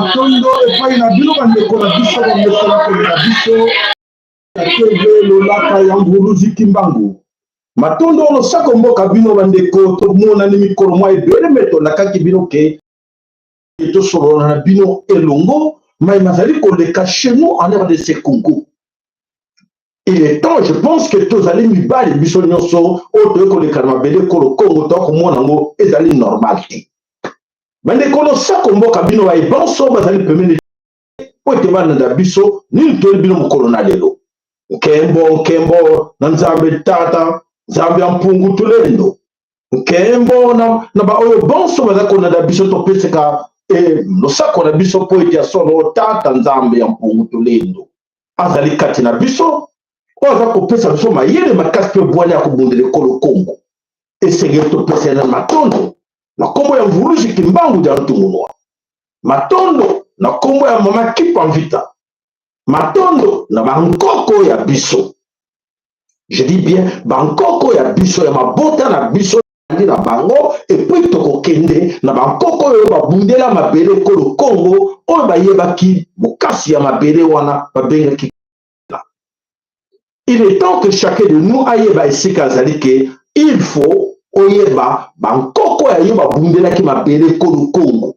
matondo epai na bino bandeko na biso bamesala kolela biso TV lolaka ya nguluzi kimbangu matondo losako mboka bino bandeko tomonani mikolo mwa ebele me tolakaki bino ke tosolola na bino elongo mai mazali koleka chez nous en aire de ce Congo. Il est temps, je pense que tous allez mibali biso nyonso o to koleka na mabele kolo Congo to komona ngo ezali normal te. Bandeko losako mboka bino ba ibanso bazali pemene po te bana na biso ni to bino mokolo na lelo. Nkembo na nzambe tata nzambe ampungu tulendo nkembo na ba oyo bonso bazakona na biso to peseka losako na biso po ete solo tata nzambe ampungu tulendo azali kati na biso oza kopesa biso mayele makasi pe bwanya ya kobundela ekolo Kongo esengeli topesa na matondo na kombo ya mvuluzi kimbangu ja ntungunwa matondo na kombo ya mama kipa mvita matondo na bankoko ya biso. Je dis bien bankoko ya biso ya mabota na biso na bango et puis tokokende na bankoko yo babundela mabele kolo Kongo oyo bayebaki bokasi ya mabele wana babengaki. Il est temps que chacun de nous ayeba esika azali ke il faut oyeba bankoko ya yo babundelaki mabele kolo Kongo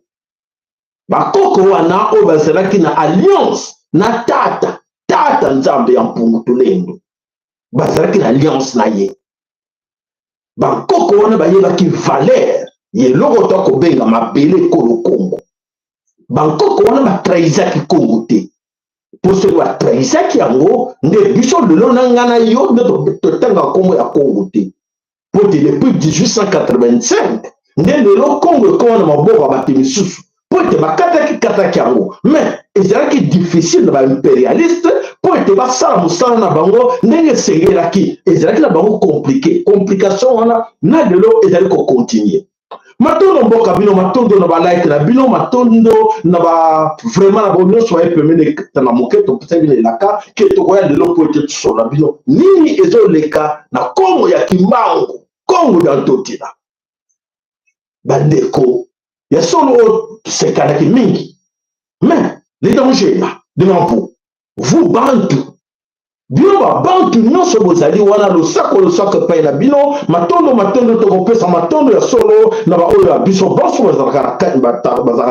bakoko wana oyo bazalaki na alliance na tata nzambe ya mpungu tulendo bazalaki na alliance na ye bankoko wana bayebaki valeur yeloko to kobenga mabele kolo Kongo bankoko wana batrahisaki Kongo te po soki batrahisaki yango nde biso lelo na nga na yo nde totanga kombo ya Kongo te po te depuis 1885 nde lelo Kongo ekoma na maboko ya bato misusu po ete bakataki yango mais ezalaki difficile na baimpérialiste po ete basala mosala na bango ndenge esengelaki ezalaki na bango complication wana na lelo ezali kocontinue matondo mboka bino matondo na balike na bino matondo na vraiment na bonyonso baepemene na moke topesa bino elaka ke tokoya lelo po ete tosola bino nini ezoleka na Kongo ya kimbangu Kongo ya ntotila bandeko ya solo sekanaki mingi mais les dangers là de l'emploi vous bantu bino babantu nyonso bozali wana losako epai na bino matondo tokopesa matondo ya solo na baoyo ya biso banso bazalaka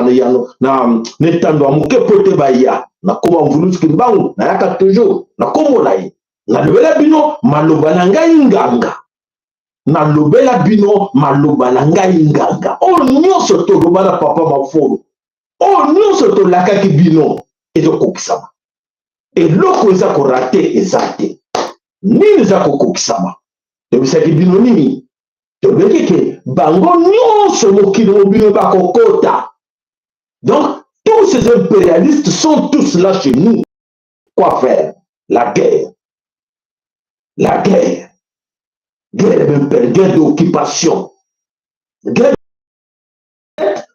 na yano na netando ya moke po ete baya na kombo mvuluzi kimbangu nayaka toujours na kombo na ye nalobela bino maloba na ngai nganga nalobela bino maloba na ngai nganga oyo nyonso toloba na papa mafolo oyo nyonso tolakaki bino ezokokisama eloko eza korate eza te nini eza kokokisama tobisaki bino nini tobeki ke bango nyonso mokili mobino bakokota donc tous ces impérialistes sont tous là chez nous. Quoi faire? La guerre guerre d'occupation, guerre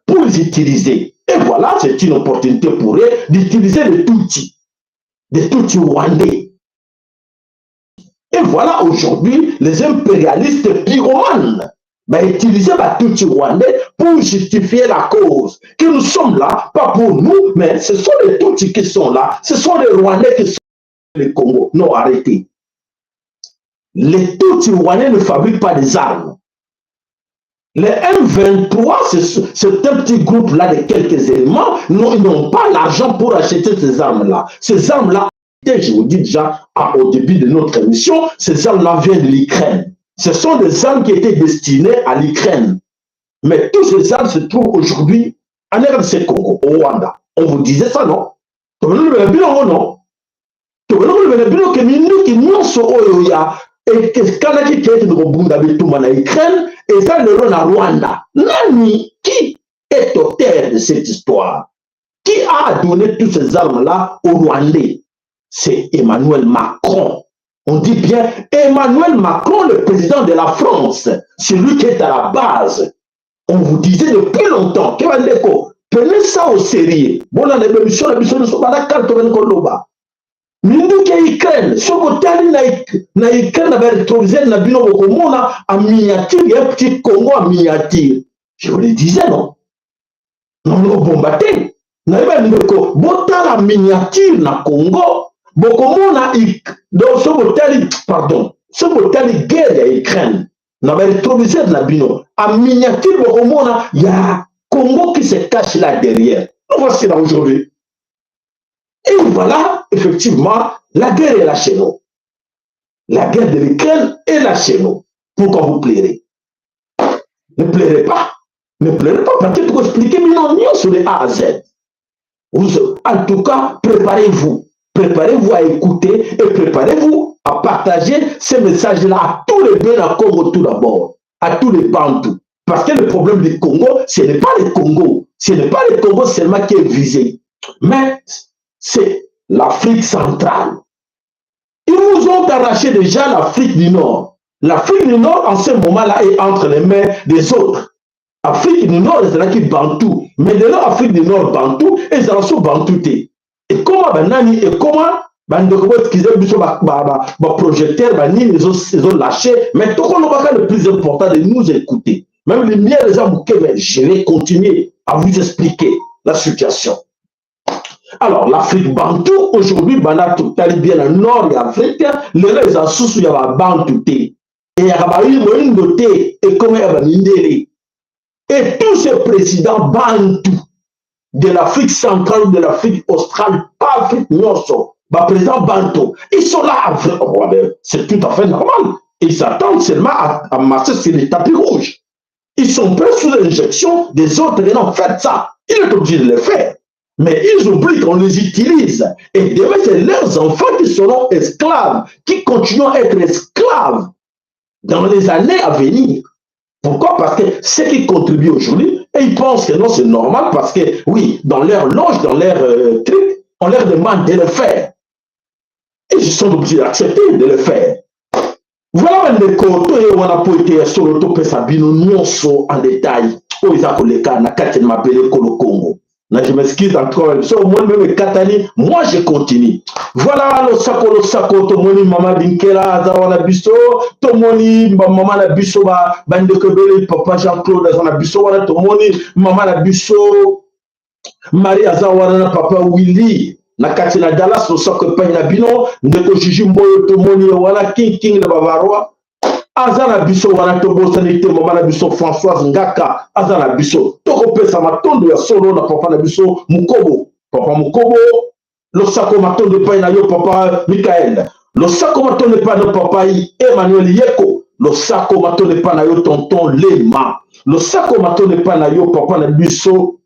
pour les utiliser. Et voilà, c'est une opportunité pour eux d'utiliser les Tutsis rwandais. Et voilà, aujourd'hui, les impérialistes pyromanes utiliser les Tutsis rwandais pour justifier la cause. Que nous sommes là, pas pour nous, mais ce sont les Tutsis qui sont là, ce sont les Rwandais qui sont les Congo. Non, arrêtez. Les Tutsis rwandais ne fabriquent pas des armes. Les M23, c'est un petit groupe-là de quelques éléments. Non, ils n'ont pas l'argent pour acheter ces armes-là. Ces armes-là, je vous dis déjà au début de notre émission, ces armes-là viennent de l'Ukraine. Ce sont des armes qui étaient destinées à l'Ukraine. Mais toutes ces armes se trouvent aujourd'hui en RDC Congo, au Rwanda. On vous disait ça, non? Non. Et kanaki kete ngobunda betuma na Ukraine et ça le na Rwanda. Nani qui est auteur de cette histoire? Qui a donné toutes ces armes-là aux Rwandais? C'est Emmanuel Macron. On dit bien Emmanuel Macron, le président de la France. C'est lui qui est à la base. On vous disait depuis longtemps, prenez ça au sérieux. Bon, la émission, la mission de Sobana Kaltoven. Minduki ya Ukraine, soko tali na Ukraine na rétroviseur na bino bokomona en miniature, un petit Congo en miniature. Je vous le disais, non? Non, on bombarde. Naïba ndeko, bota la miniature na Congo, bokomona donc ce botali, pardon, ce botali guerre ya Ukraine, na ba rétroviseur na bino, en miniature bokomona ya Congo qui se cache là derrière. Nous voici là aujourd'hui. Et voilà, effectivement, la guerre est là chez nous. La guerre de l'Ukraine est là chez nous. Pourquoi vous plairez? Ne pleurez pas. Ne pleurez pas, parce que pour expliquer maintenant sur les A à Z. En tout cas, préparez-vous. Préparez-vous à écouter et préparez-vous à partager ces messages-là à tous les Bénin Congo tout d'abord, à tous les Bantous. Parce que le problème du Congo, ce n'est pas le Congo. Ce n'est pas le Congo seulement qui est visé. Mais c'est l'Afrique centrale. Ils vous ont arraché déjà l'Afrique du Nord. L'Afrique du Nord, en ce moment-là, est entre les mains des autres. Afrique du Nord, c'est là qui bantou. Mais de l'Afrique du Nord, bantou, et ça aussi bantouté. Et comment, banani, et comment, projecteur, ils ont lâché. Mais tout le plus important de nous écouter. Même les miens, les gens, je vais continuer à vous expliquer la situation. Alors, l'Afrique bantou, aujourd'hui, Banatou, bien le nord de l'Afrique, les gens, ils sont sous la bantouté. Et il y a une beauté, et comment il y a une et tous ces présidents bantous de l'Afrique centrale, de l'Afrique australe, pas Afrique Nord, président bantou, ils sont là, c'est tout à fait normal. Ils s'attendent seulement à marcher sur les tapis rouges. Ils sont prêts sous l'injection des autres, et non, faites ça. Il est obligé de le faire. Mais ils oublient qu'on les utilise. Et demain, c'est leurs enfants qui seront esclaves, qui continueront à être esclaves dans les années à venir. Pourquoi? Parce que ceux qui contribuent aujourd'hui, et ils pensent que non, c'est normal parce que, oui, dans leur loge, dans leur truc, on leur demande de le faire. Et ils sont obligés d'accepter de le faire. Voilà les côtés où on a poété sur le topé Sabino Nyonso en détail. Où ils ont les cas, je m'appelle le Congo. Je m'excuse encore. Moi-même, Katani, moi je continue. Voilà le sako, tomoni maman Dinkela, Zawana Bisso, tomoni maman la Bisso, Bande Kebele, papa Jean-Claude, Zawana Bisso, tomoni maman la Bisso, Marie Azawana, papa Willy, na kati na Dallas, le sako pagne na bino, ndeko Jiji Mboyo, tomoni, wana King de Bavarois. Azana biso wana tobo sanité mama na biso Françoise Ngaka azana biso toko pesa matondo ya solo na papa na biso Mukobo papa Mukobo lo sako matondo pa na yo papa Michael lo sako matondo pa na papa Emmanuel Yeko lo sako matondo pa na yo tonton Lema lo sako matondo pa na yo papa na biso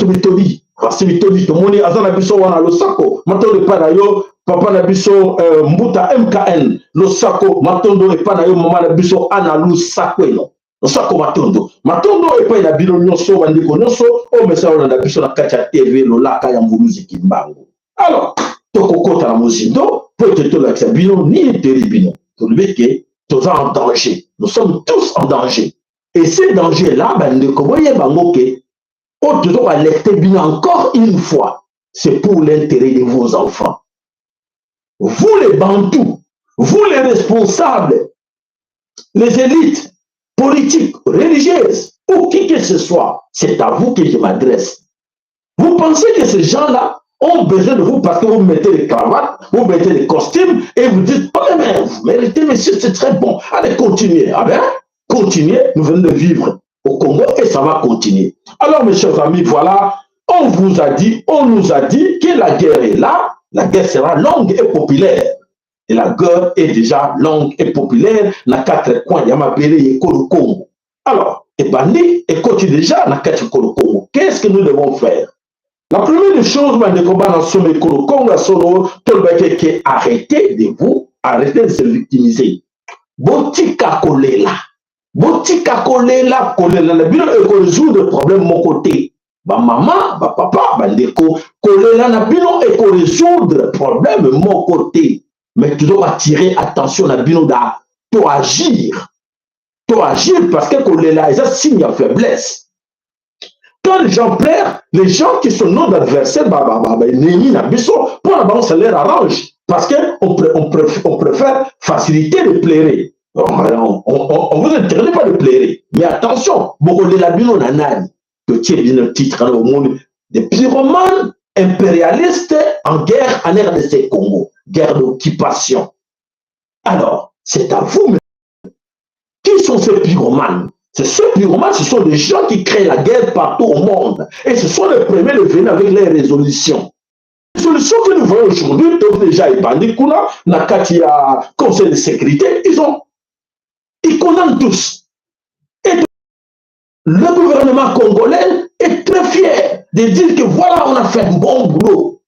Bitobi parce Bitobi to moni azana biso wana lo sako matondo pa na yo papa na biso Mbuta MKN lo sako matondo epa na yo mama na biso ana lu sakweno lo sako matondo epa na bino nyonso bandiko nyonso o message na biso na kati ya TV lo laka ya Mbuluzi Kimbangu. Alors tokokota na mozindo pour te tolakisa bino ni teri bino tolobi ke toza en danger, nous sommes tous en danger et ces dangers là bandiko boye bango ke o tozo alerter bino encore une fois, c'est pour l'intérêt de vos enfants. Vous les Bantous, vous les responsables, les élites politiques, religieuses, ou qui que ce soit, c'est à vous que je m'adresse. Vous pensez que ces gens-là ont besoin de vous parce que vous mettez les cravates, vous mettez les costumes et vous dites, oh mais vous méritez, monsieur, c'est très bon, allez continuez. Ah ben, continuez, nous venons de vivre au Congo et ça va continuer. Alors mes chers amis, voilà, on nous a dit que la guerre est là. La guerre sera longue et populaire. Et la guerre est déjà longue et populaire dans 4 coins. Yamabele et Congo. Alors, et Bandi, et continue déjà dans 4 Congo. Qu'est-ce que nous devons faire? La première des choses, c'est arrêtez de vous, arrêtez de se victimiser. Botika kolela. Botika kolela, kolela. Le bureau est résoudre le problème de mon côté. Ba maman, ba papa, ba ndeko, kolela na bino et ko résoudre le problème de mon côté. Mais tu dois attirer attention na bino da to agir. To agir parce que kolela est un signe de faiblesse. Quand les gens pleurent, les gens qui sont nos adversaires, ennemis na biso, pour la balance ça leur arrange. Parce qu'on préfère faciliter de pleurer. On vous interdit pas de pleurer. Mais attention, beaucoup de la bino nanani. petit bien titre au monde, des pyromanes impérialistes en guerre en RDC Congo, guerre d'occupation. Alors, c'est à vous, qui sont ces pyromanes? Ces pyromanes, ce sont des gens qui créent la guerre partout au monde. Et ce sont les premiers de venir avec les résolutions. Les solutions que nous voyons aujourd'hui, déjà ébandis, Nakatia, Conseil de sécurité, ils condamnent tous. Et le gouvernement congolais est très fier de dire que voilà, on a fait un bon boulot.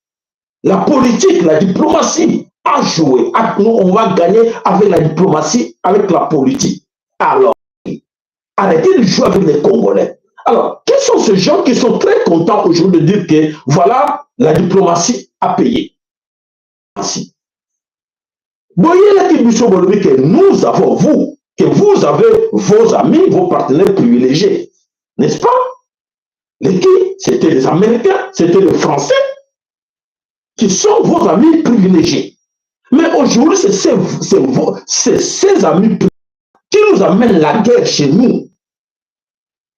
La politique, la diplomatie a joué. Nous, on va gagner avec la diplomatie, avec la politique. Alors, arrêtez de jouer avec les Congolais. Alors, quels sont ces gens qui sont très contents aujourd'hui de dire que voilà, la diplomatie a payé? Merci. Voyez là que nous avons, vous, que vous avez vos amis, vos partenaires privilégiés. N'est-ce pas? Les qui? C'était les Américains, c'était les Français, qui sont vos amis privilégiés. Mais aujourd'hui, c'est ces amis qui nous amènent la guerre chez nous.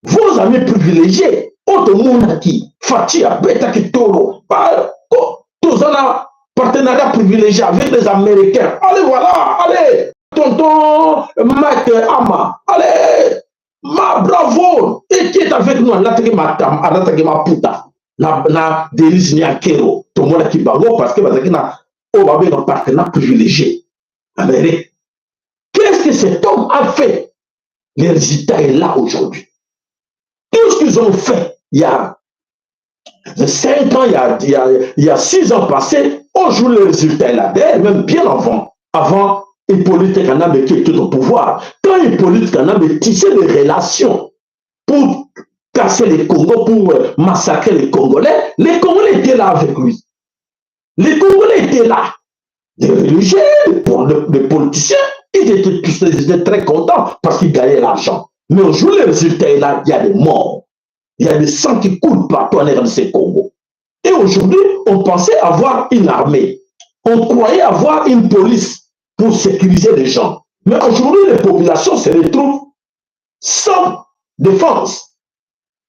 Vos amis privilégiés, autre monde qui, Fatia, Beta Kitoro, tous un partenariat privilégié avec les Américains. Allez, voilà, allez, tonton Mike Ama, allez, bravo, et qui est avec nous, ma puta, na Denis Niakero, tout le monde qui bago, parce que on va avoir un partenaire privilégié. Amérique. Qu'est-ce que cet homme a fait? Le résultat est là aujourd'hui. Tout ce qu'ils ont fait il y a 5 ans, il y a 6 ans passés, aujourd'hui le résultat est là. D'ailleurs, même bien avant Hippolyte Kanabe qui était au pouvoir, quand Hippolyte Kanabe tissait des relations pour casser les Congos, pour massacrer les Congolais étaient là avec lui. Les Congolais étaient là. Les religieux, les politiciens, ils étaient très contents parce qu'ils gagnaient l'argent. Mais aujourd'hui, le résultat est là, il y a des morts. Il y a des sangs qui coulent partout en RDC Congo. Et aujourd'hui, on pensait avoir une armée. On croyait avoir une police pour sécuriser les gens. Mais aujourd'hui, les populations se retrouvent sans défense.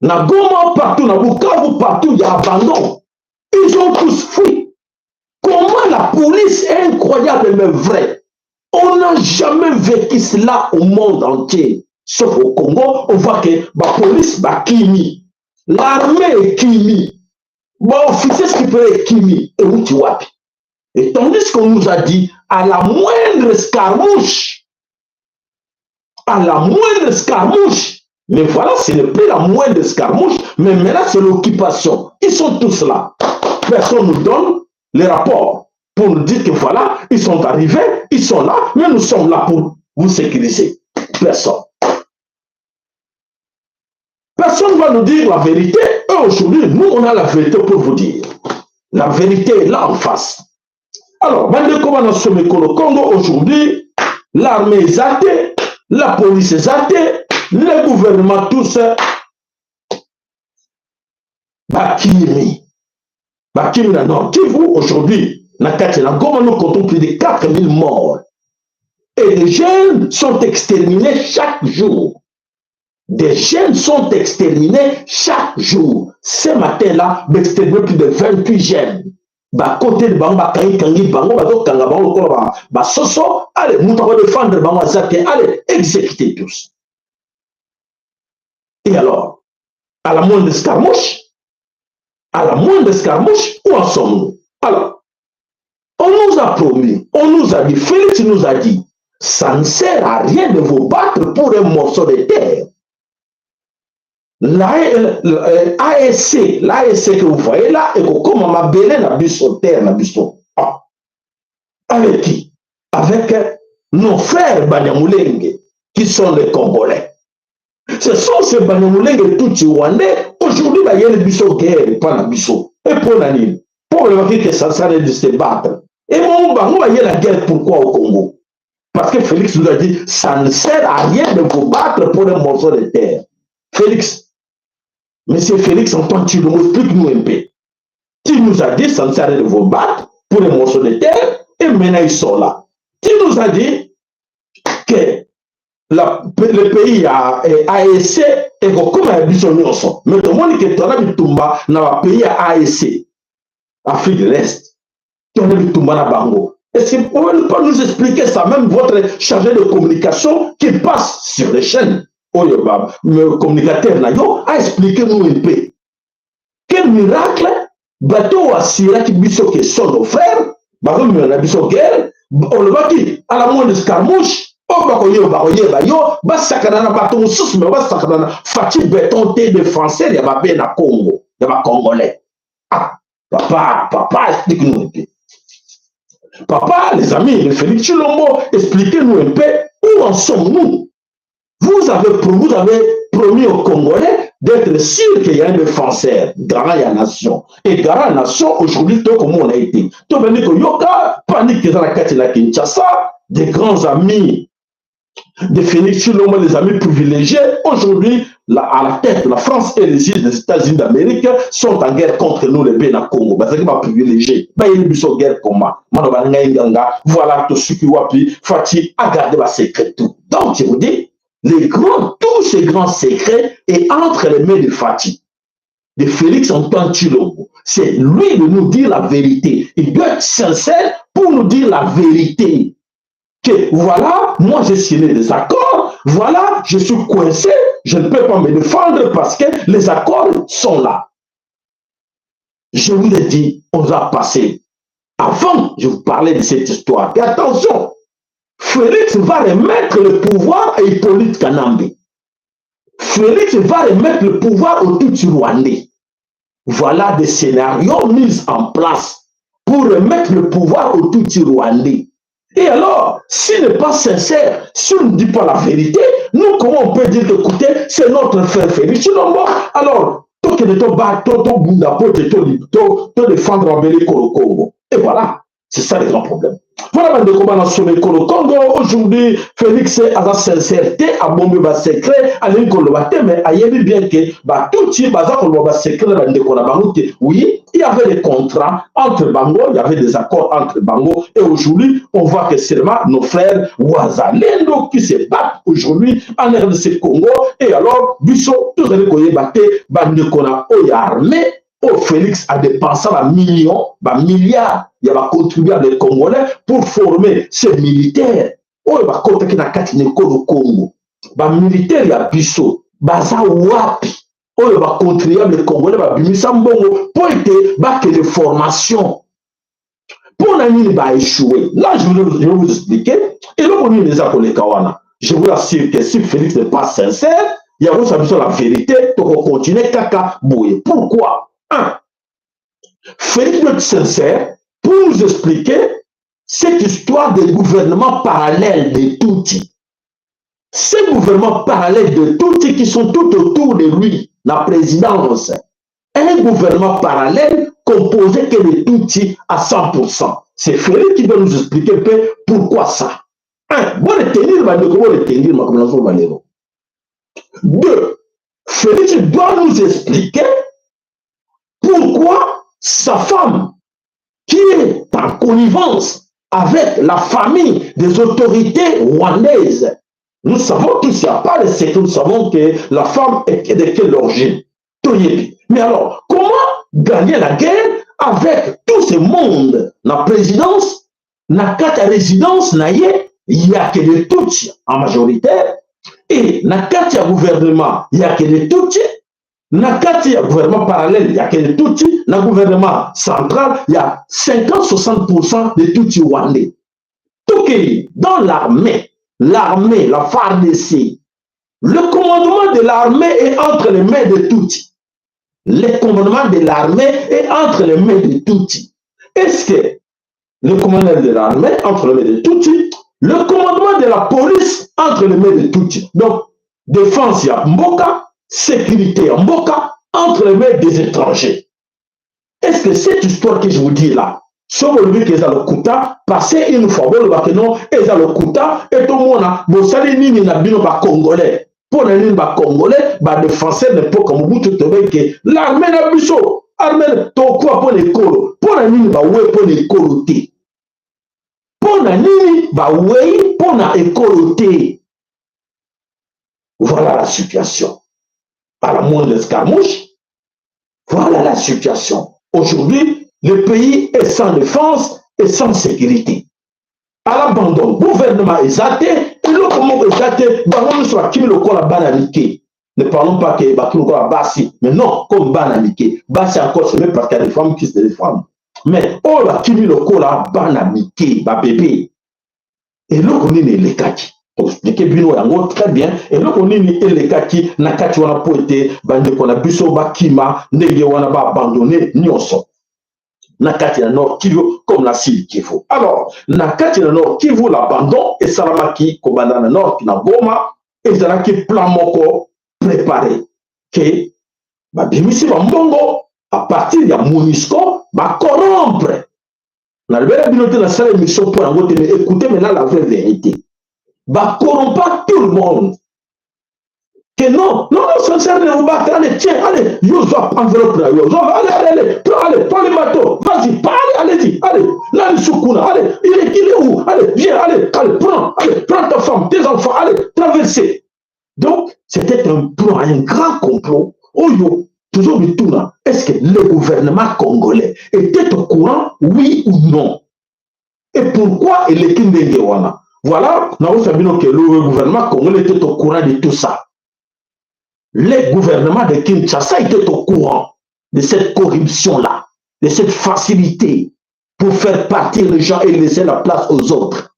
Na Goma partout, na Bukavu partout, il y a abandon. Ils ont tous fui. Comment la police est incroyable mais vraie. On n'a jamais vécu cela au monde entier. Sauf au Congo, on voit que la police est kimi. L'armée est kimi. L'officier supérieur est kimi. Et où tu vois? Et tandis qu'on nous a dit, à la moindre escarmouche, mais voilà, ce n'est plus la moindre escarmouche, mais maintenant c'est l'occupation. Ils sont tous là. Personne ne nous donne les rapports pour nous dire que voilà, ils sont arrivés, ils sont là, mais nous sommes là pour vous sécuriser. Personne. Personne ne va nous dire la vérité. Et aujourd'hui, nous, on a la vérité pour vous dire. La vérité est là en face. Alors, comment on a sommé le Congo aujourd'hui, l'armée est athée, la police est athée, le gouvernement tous, Bakimi. Bakimi na Nord Kivu, aujourd'hui, comment nous comptons plus de 4000 morts. Et les jeunes sont exterminés chaque jour. Des jeunes sont exterminés chaque jour. Ce matin-là, on a exterminé plus de 28 jeunes. Côté de Bamba, Kangi, Bango, Kanga, Soso, allez, nous allons défendre Bamba, allez, exécuter tous. Et alors, à la moindre escarmouche, où en sommes-nous? Alors, on nous a promis, on nous a dit, Félix nous a dit, ça ne sert à rien de vous battre pour un morceau de terre. L'ASC que vous voyez là, et comme on m'a belé la terre, la buisson. Avec qui? Avec nos frères Banyamulenge, qui sont les Congolais. Ce sont ces Banyamulenge tout rwandais. Aujourd'hui, il y a les buissons guerre, pas la buisson. Et pour l'année, pour le dire que ça s'arrête de se battre. Et mon bango, il y a la guerre, pourquoi au Congo? Parce que Félix nous a dit, ça ne sert à rien de vous battre pour un morceau de terre. Félix, Monsieur Félix Antoine Tshilombo, explique-nous un peu. Tu nous as dit, ça ne sert à rien de vous battre pour un morceau de terre, et maintenant ils sont là. Tu nous as dit que le pays ya AEC ekokoma ya biso nyonso mais tomoni ke tona bitumba na bapays ya AEC Afrique de l'Est tona bitumba na bango. Est-ce que vous pouvez pas nous expliquer ça? Même votre chargé de communication qui passe sur les chaînes le communicateur a expliqué nous un peu quel miracle bateau a sira qui biso que sont nos frères bateau na biso guerre on le voit qui à la moindre escarmouche basakana na bato mosusu me basakana na faci béton te de français ya babe na Congo ya bacongolais. Ah, papa explique-nous un peu. Papa, les amis, le Félix Tshilombo, expliquez-nous un peu où en sommes-nous. Vous avez promis aux Congolais d'être sûr qu'il y a un défenseur, garant la nation. Et garant la nation, aujourd'hui, tout comme on a été. Tout le monde yoka, panique dans la Katina Kinshasa, des grands amis de Félix Tshilombo, les amis privilégiés. Aujourd'hui, à la tête, la France et les États-Unis d'Amérique sont en guerre contre nous, les Bénin Congo. Parce qu'ils sont privilégiés. Ils sont en guerre comme moi. Voilà tout ce qui wapi, Fatih a gardé ma secret tout. Donc, je vous dis, tous ces grands secrets est entre les mains de Fatih, de Félix Antoine Tshilombo. C'est lui de nous dire la vérité. Il doit être sincère pour nous dire la vérité. Que voilà, moi j'ai signé des accords, voilà, je suis coincé, je ne peux pas me défendre parce que les accords sont là. Je vous l'ai dit, on va passer. Avant, je vous parlais de cette histoire. Et attention, Félix va remettre le pouvoir à Hippolyte Kanambe. Félix va remettre le pouvoir au Tutsi rwandais. Voilà des scénarios mis en place pour remettre le pouvoir au Tutsi rwandais. Et alors, s'il n'est pas sincère, si on ne dit pas la vérité, nous, comment on peut dire que, écoutez, c'est notre frère Félix Tshilombo? Alors, tout que de défendre en Belé Congo. Et voilà, c'est ça le grand problème. Voilà le combat national au Congo. Aujourd'hui, Félix a sa sincérité, a bombé ba secret, a l'incolo mais a yébi bien que tout type ba secret oui, il y avait des contrats entre Bango, il y avait des accords entre Bango et aujourd'hui, on voit que seulement nos frères Ouazalendo qui se battent aujourd'hui en RDC Congo et alors, Bissot, tous les Koye battent, Bandekona armée. Oh, Félix a dépensé un million, un milliard, il va contribuer à les Congolais pour former ces militaires. Oh, il va contribuer à le Congo. Les militaires, il y a Bissot, Baza Wapi. Oh, il va contribuer à les Congolais, pour que les formations. Pour l'année, il va échouer. Là, je vais vous expliquer. Et là, on les a pour les Kawana. Je vous assure que si Félix n'est pas sincère, il y a la vérité pour continuer caca bouiller. Pourquoi? 1. Félix doit être sincère pour nous expliquer cette histoire des gouvernements parallèles de Tutsi. Ces gouvernements parallèles de Tutsi qui sont tout autour de lui, la présidence. Un gouvernement parallèle composé que de Tutsi à 100%. C'est Félix qui doit nous expliquer un peu pourquoi ça. 1. Bon retenir, comment retenir ma combinaison Valero. 2. Félix doit nous expliquer pourquoi sa femme, qui est en connivence avec la famille des autorités rwandaises, nous savons tous, il n'y a pas de secret, nous savons que la femme est de quelle origine. Mais alors, comment gagner la guerre avec tout ce monde? La présidence, n'a qu'à ta résidence, il n'y a que des Tutsis en majoritaire, et n'a qu'à ta gouvernement, il n'y a que des Tutsis. Nakati, il y a gouvernement parallèle, il y a que les Tutsis. Dans le gouvernement central, il y a 50-60% de Tutsis rwandais. Tout qui dans l'armée, la FARDC, le commandement de l'armée est entre les mains de Tutsis. Le commandement de l'armée est entre les mains de Tutsis. Est-ce que le commandement de l'armée entre les mains de Tutsis, le commandement de la police entre les mains de Tutsis? Donc, défense, il y a Mboka. Sécurité en Mboka entre les mains des étrangers. Est-ce que cette histoire que je vous dis là, si vous voulez qu'ils aient le Kouta, passez une fois, vous voyez que non, ils ont le Kouta, et tout le monde, vous savez, ni n'a bino ba Congolais. Pour les ba Congolais, ba défenseur ne peut comme vous tout que l'armée n'a biso, l'armée to quoi pour les colos, pour les ni ba ouais pour les colotés. Pour les ni ba ouais pour les colotés. Voilà la situation. À la moindre escarmouche, voilà la situation. Aujourd'hui, le pays est sans défense et sans sécurité. À l'abandon, gouvernement exalté, et le comment exalté, nous soit qui le corps à bananiqué. Ne parlons pas que Bakou le corps Bassi, mais non, comme bananiqué. Bassi encore, c'est même parce qu'il y a des femmes qui sont des femmes. Mais oh là, qui le corps à bananiqué, ma bébé. Et là, on est les kaki. Pour expliquer bino yango très bien. Et là, on est les kaki, na kati wana poete, bande kona biso bakima, ndenge wana ba abandonné, nyonso. Na kati na Nord Kivu comme la Sud Kivu. Alors, na kati na Nord Kivu l'abandon et salamaki kobanda na Nord na Goma et zalaki plan moko préparé que ba bimisi ba mbongo à partir ya MONUSCO ba corrompre. Na lebela binote na sala émission pour yango te, mais écoutez maintenant la vraie vérité. Ba corrompre tout le monde. Que non, sincère, ne vous battez, allez, tiens, allez, yo, enveloppe là, yo, allez, prends les bateaux, vas-y, allez-y, allez, là, le Soukouna, allez, il est où, allez, viens, allez, prends ta femme, tes enfants, allez, traversez. Donc, c'était un plan, un grand complot, oh yo, toujours du tout là, est-ce que le gouvernement congolais était au courant, oui ou non? Et pourquoi il est Kindegewana? Voilà, nous avons savions que le gouvernement congolais était au courant de tout ça. Le gouvernement de Kinshasa était au courant de cette corruption-là, de cette facilité pour faire partir les gens et laisser la place aux autres.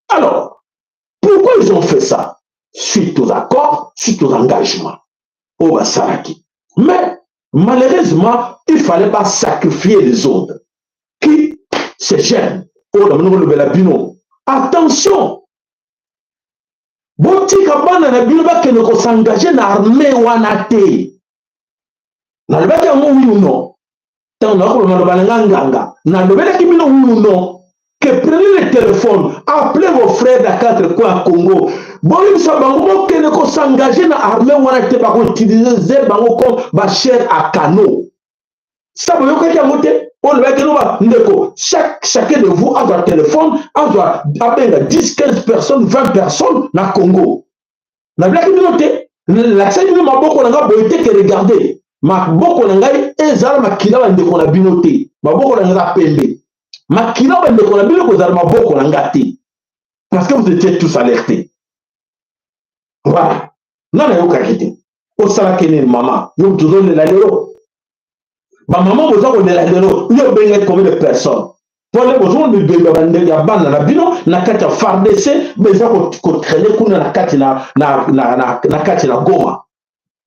Alors, pourquoi ils ont fait ça? Suite aux accords, suite aux engagements au Basaraki. Mais malheureusement, il ne fallait pas sacrifier les autres. Qui se gênent? Attention! Botika bana na bino bakende ko s'engager na armée wana te. Na lebaki yango oui ou non? Tant na ko maloba nganga. Na lebaki bino oui ou non? Que prenez le téléphone, appelez vos frères de 4 coins à Congo. Bon, ça bango kende ko s'engager na armée wana te ba ko utiliser bango comme ba chair à canot. Ça veut dire que te on va dire chacun de vous a un téléphone, a 10, 15 personnes, 20 personnes dans le Congo. La blague est l'accès de ma boko n'a pas été que regarder. Ma boko n'a pas été ma kila de qu'on a binoté. Ma boko n'a pas pembe. Ma kila de qu'on a binoté, ma boko n'a gâté. Parce que vous étiez tous alertés. Voilà. Non, mais vous avez au salakene maman, vous toujours les lalero. Ma maman vous a la lalero. Vous avez combien de personnes? Pour les besoins de bébé ya bana na bino na kati ya FARDC beza ko traîner kuna na kati na kati na Goma.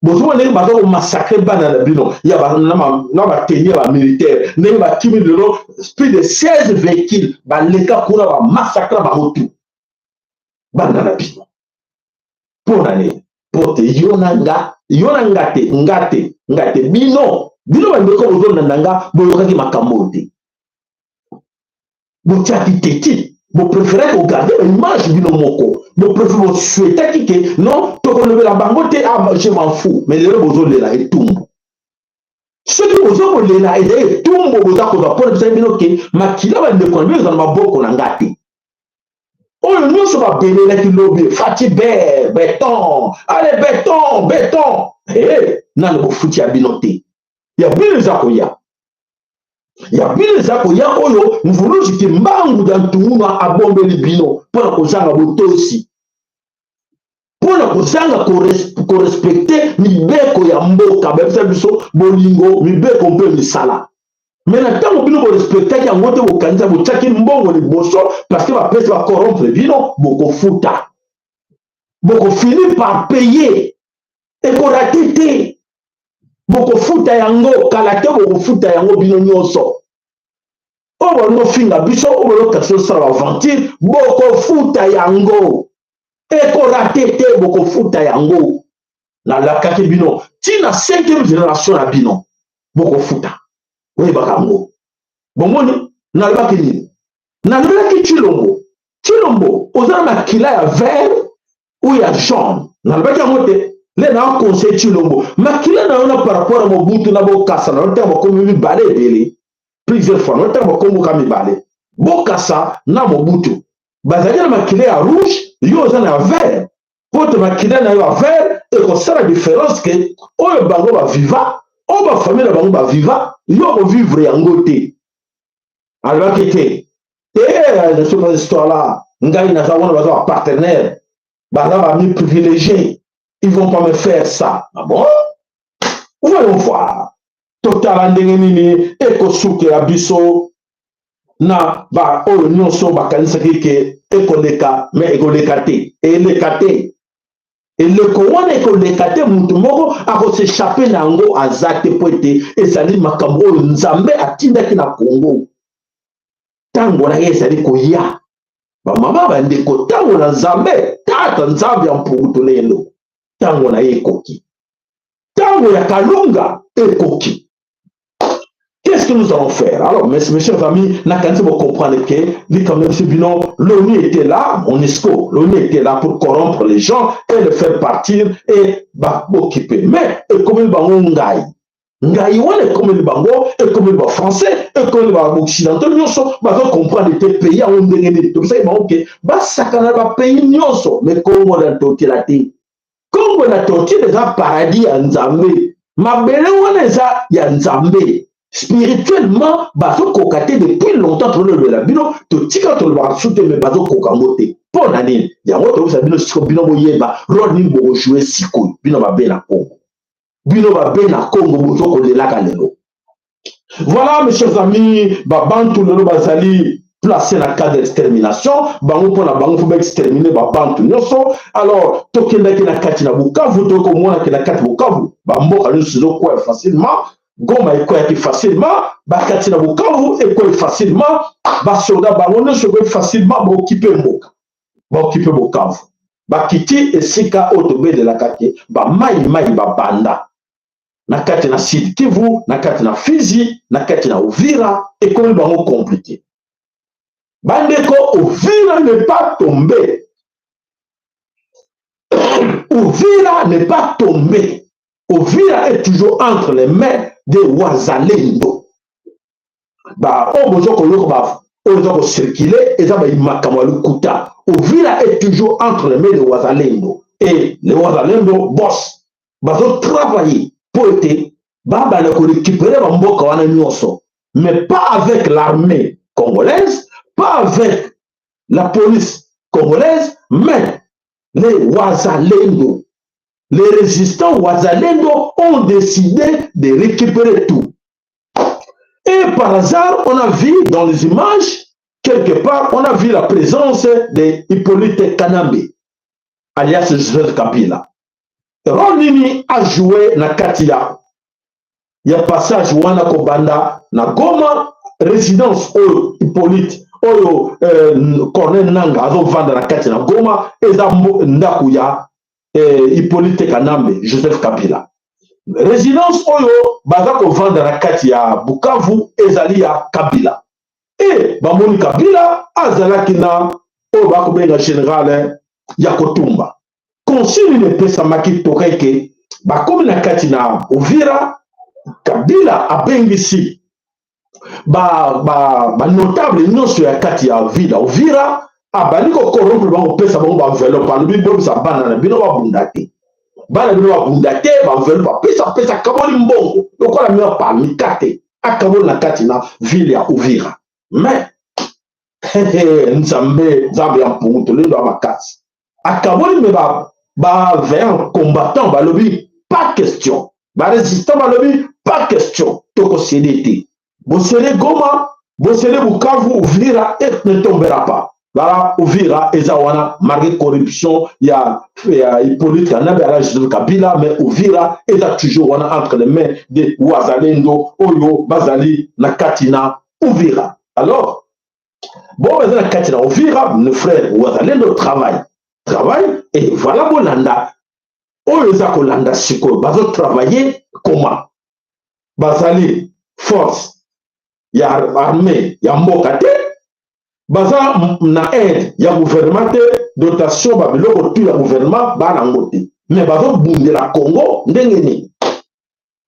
Besoin de bazo massacrer bana na bino ya ba na ba tenir ba militaire ne ba kimi de l'eau plus de 16 véhicules ba leka kuna ba massacrer ba motu bana na bino. Pour aller pour te ngate bino ba ndeko bozo nanga boyokaki makambo te. Vous préférez regarder l'image de moko. Vous préférez souhaiter que non, tu connais la bangote, ah, je m'en fous. Mais les gens vous là et tout. Ceux qui vous ont là et tout, vous avez dit que ma kila va ne connaître dans ma boko n'angate. Oh, nous sommes bénis qui lobby, fatigué, béton, allez béton. Eh, non, vous foutez à binoté. Il y a bien les akoya. Il y a bien les akoya oyo mvulu jiki mbangu dantumuna abombe libino pona kozanga bote aussi pona kozanga ko respecter mibeko ya mboka bebisa biso bolingo mibeko mpe misala mais na tango bino ko respecter ya ngote bokanza bochaki mbongo liboso parce que ba pesa ba corrompre bino boko futa boko finir par payer et ko ratite boko futa yango kala te boko futa yango bino nyonso o no finga biso o lo kaso sala aventure boko futa yango e ko ratite boko futa yango na la kake bino tina 5e génération na bino boko futa we bakango bomoni na ba kini na le ki chilombo ozana makila ya vert ou ya jaune na ba kamote le na conseil chilombo makila na ona par rapport à Mobutu na bokasa na ntembo comme mi balé belé plusieurs fois na ntembo comme kami balé bokasa na Mobutu bazali na makila ya rouge yo ozana ya vert pour te maquiller na yo affaire et que ça la différence que oyo bango ba viva o ba famille na bango ba viva yo ko vivre yango te alors que je sais pas histoire là ngai na za wana ba partenaire ba na ba mi privilégié ils vont pas me faire ça ah bon voyons voir totala ndenge nini ekosukela biso na ba oyo nyonso bakanisaki ke ekoleka me ekoleka te eleka te eleko wana ekoleka te mutu moko akosechape na yango aza te po ete ezali makambo oyo nzambe atindaki na Congo ntango na ye ezali koya bamama bandeko ntango na nzambe tata nzambe ya mpukutu lelo ntango na ye ekoki ntango ya kalunga ekoki. Qu'est-ce que nous allons faire? Alors, mes chers amis, vous comprenez que l'ONU était là, MONUSCO, l'ONU était là pour corrompre les gens et les faire partir et occuper. Mais, comme il y a ngai wana comme le bango et comme le français et comme le occidentaux nyonso bazo comprendre te pays a ndenge ni tout ça ba OK ba sakana ba pays nyonso mais Congo na toti la te Congo na toti déjà paradis ya nzambe mabele wana eza ya nzambe spirituellement bazo kokate depuis longtemps pour le labino to tika to ba soute me bazo kokangote pour nani ya ngoto vous sabino siko bino boyeba rod ni bo jouer siko bino ba bela Congo. Voilà mes chers amis, Babantu lelo bazali placé dans le cas d'extermination, bango pour la bango faut exterminer Babantu nyonso. Alors tokenda ki na kati na Bukavu toko mona ki na kati Bukavu, bamboka nyonso ko facilement, Goma eko ya facilement, bakati na Bukavu eko facilement, ba soldat bango nyonso ko facilement ba occuper mboka. Ba occuper Bukavu. Bakiti esika otobe de la kati, ba mai ba banda. Na kati na Sud Kivu, na kati na Fizi, na kati na Uvira, et comme bango compliqué. Bandeko, Uvira n'est pas tombé. Uvira n'est pas tombé. Uvira est toujours entre les mains des Wazalendo. Bah, on va circuler, et ça va y kuta. Uvira est toujours entre les mains des Wazalendo. Et les Wazalendo boss. Bah, ils travailler. Mais pas avec l'armée congolaise, pas avec la police congolaise, mais les Wazalendo. Les résistants Wazalendo ont décidé de récupérer tout. Et par hasard, on a vu dans les images, quelque part, on a vu la présence de Hippolyte Kanambe, alias Joseph Kabila. Ronini a joué na Katia. Il y a passage wana kobanda na Goma, résidence oyo Hippolyte, oyo Corneille Nanga azo vanda na Katia na Goma, eza ndaku ya Hippolyte Kanambe, Joseph Kabila. Résidence oyo baza ko vanda na Katia Bukavu, ezali ya Kabila. Et bamoni Kabila azalaki na oyo bakobenga général ya Kotumba. Consul ne peut s'amaki toreke, bah comme na katina Uvira, Kabila a bengisi, bah notable non sur la katia vida Uvira, a baniko corrompre bango pesa bango ba enveloppe, ba lubi bobi sa banana bino ba bundate, bana bino ba bundate ba enveloppe pesa kaboli mbongo, lokola miwa pa mikate, akaboli na katina ville ya Uvira, mais nzambe ya mpunguto lendo amakasi, akaboli me vers combattant, balobi, pas question. Résistant, balobi, pas question. Toko CDT. Bossele Goma, Bossele Bukavu, Uvira, et ne tombera pas. Voilà, Uvira, Ezawana, malgré corruption, il y a Hippolyte Kanambe, Joseph Kabila, mais Uvira, est toujours entre les mains de Wazalendo, Oyo, Bazali, Nakatina, Uvira. Alors, bon, Nakatina, Uvira, le frère Wazalendo travaille. Et voilà Bolanda. Oyoza Kolanda Siko, bazo travailler comment? Bazali force, ya armée, ya mbokate, baza na aide, ya gouvernement, dotation, babiloko tu ya gouvernement, ba nangote. Mais bazo bunde la Congo, ndengeni.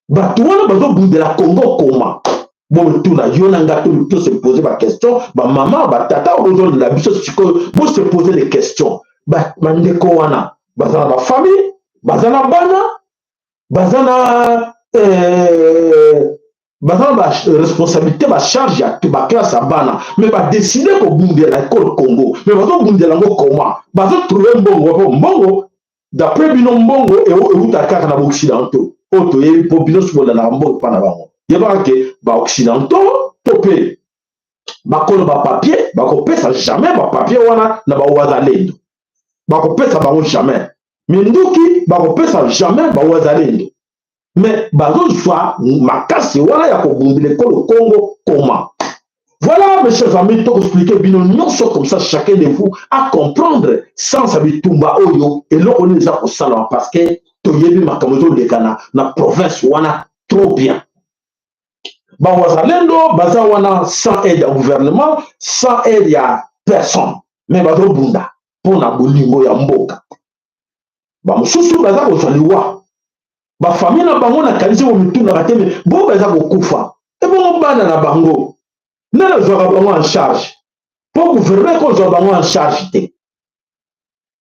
Batouana bazo bunde la Congo comment? Bon, tout na yonanga tout se poser la question, maman, tata, besoin de la biso, se poser des questions. Bandeko wana bazana ba famille, bazana bana, bazana ba responsabilité, ba charge ya ba classe à bana, mais ba décider ko bundela école Congo, mais bazo bundela ngo comment, bazo trouver mbongo, d'après bino mbongo et uta kaka na occidentaux, oto yebi po bino subola na mbongo pa na bango, yeba ke ba occidentaux topé bakolo ba papier, bakopesa jamais ba papier wana na ba wazalendo, bakopesa bango jamais, minduki bakopesa jamais ba wazalendo. Mais bazozwa makasi wana ya kobundela ekolo Congo comment. Voilà mes chers amis, to expliquer bino nyonso comme ça chacun de vous à comprendre sans abitumba oyo et lo on eza kosala parce que toyebi makambo lekana na province wana trop bien. Ba wazalendo baza wana sans aide au gouvernement, sans aide ya personne, mais bazobunda pona bolingo ya mboka. Ba mususu baza kozaliwa ba famille na bango na kanisi wo mituna kateme bo baza kokufa e bongo bana na bango nana zwaka bango en charge po gouverner ko zwa bango en charge te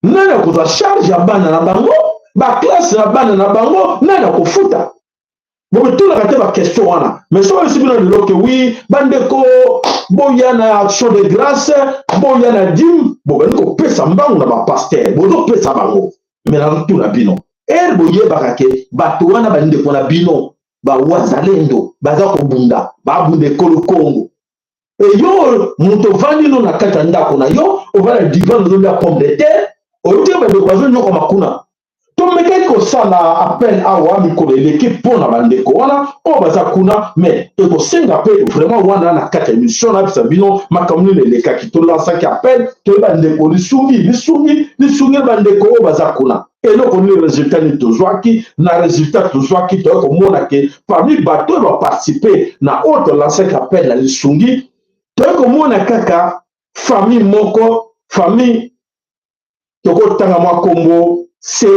nana kozwa charge ya bana na bango ba classe na bana na bango nana kofuta bo mituna kateme ba question wana mais so esi bino lelo ke oui bandeko boya na action de grâce boya na dim bo bani kopesa mbangu na ba pasteur bozo pesa bango mais na tuna bino boyebaka ke bato wana bandeko na bino bawazalendo baza kobunda babunda ekolo Congo eyo moto ovandi no na kati ya ndako na yo ovanda divan ozobia pomme de terre oyoki bandeko bazonyoko makuna tomekaki kosala appel awa mikolo eleki mpona bandeko wana oyo baza kuna mais ekosenga mpe vraiment wana na kati ya émission na bisa bino makambo nini elekaki tolansaki appel toyebi bandeko lisungi bandeko oyo baza kuna eloko nini résultat nini tozwaki na résultat tozwaki toyei komona ke parmi bato oyo baparticipe na oyo tolansaki appel na lisungi toyei komona kaka famille moko famille tokotanga mwa kombo se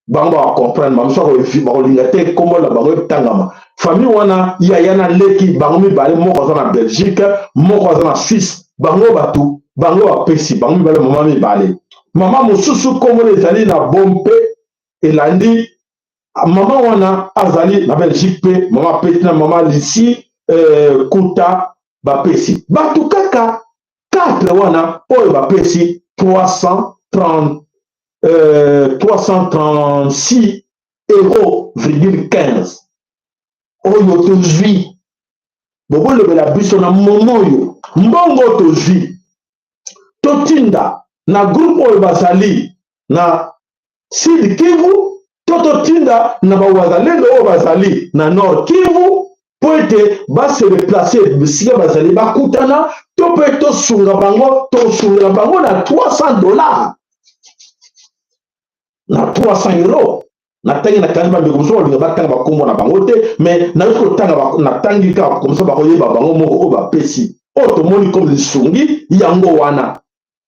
bango bakomprendre bamosusu bakolinga te kombo na bango etangama famille wana yaya na leki bango mibale moko aza na Belgique moko aza na Suisse bango bato bango bapesi bango mibale mama mibale mama mosusu kombo ezali na bompe elandi mama wana azali na Belgique pe mama pesi na mama Lisi kuta bapesi bato kaka 4 wana oyo bapesi 336,15 € oyo tozwi bokolobela biso na momo oyo mbongo tozwi totinda na groupe oyo bazali na Sud Kivu totinda na bawazalendo oyo bazali na Nord Kivu po ete base replace bisika bazali bakutana to mpe tosunga bango na $300 na 300 €. Natangi na kanzi bandeko mosusu balinga batanga bakombo na bango te mais nayoki kotanga natangi kaka komisa bakoyeba bango moko oyo bapesi oyo tomoni comme lisungi yango wana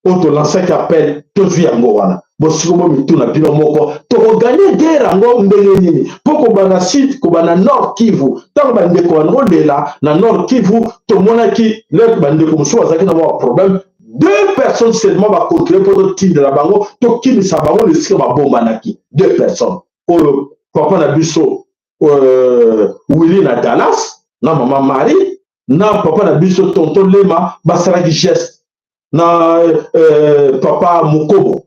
oyo tolansaki appel tozwi yango wana bosikomo mituna bino moko tokoganye guerre yango ndenge nini mpo kobana sud kobana Nord Kivu ntango bandeko bangolela na Nord Kivu tomonaki leki bandeko mosusu bazalaki na mwa problème 2 personnes seulement bakontrole mpo totindela bango tokimisa bango lesika babombanaki 2 personnes oyo papa na biso Willy na Dallas na mama Marie na papa na biso tonton Lema basalaki geste na papa Mokobo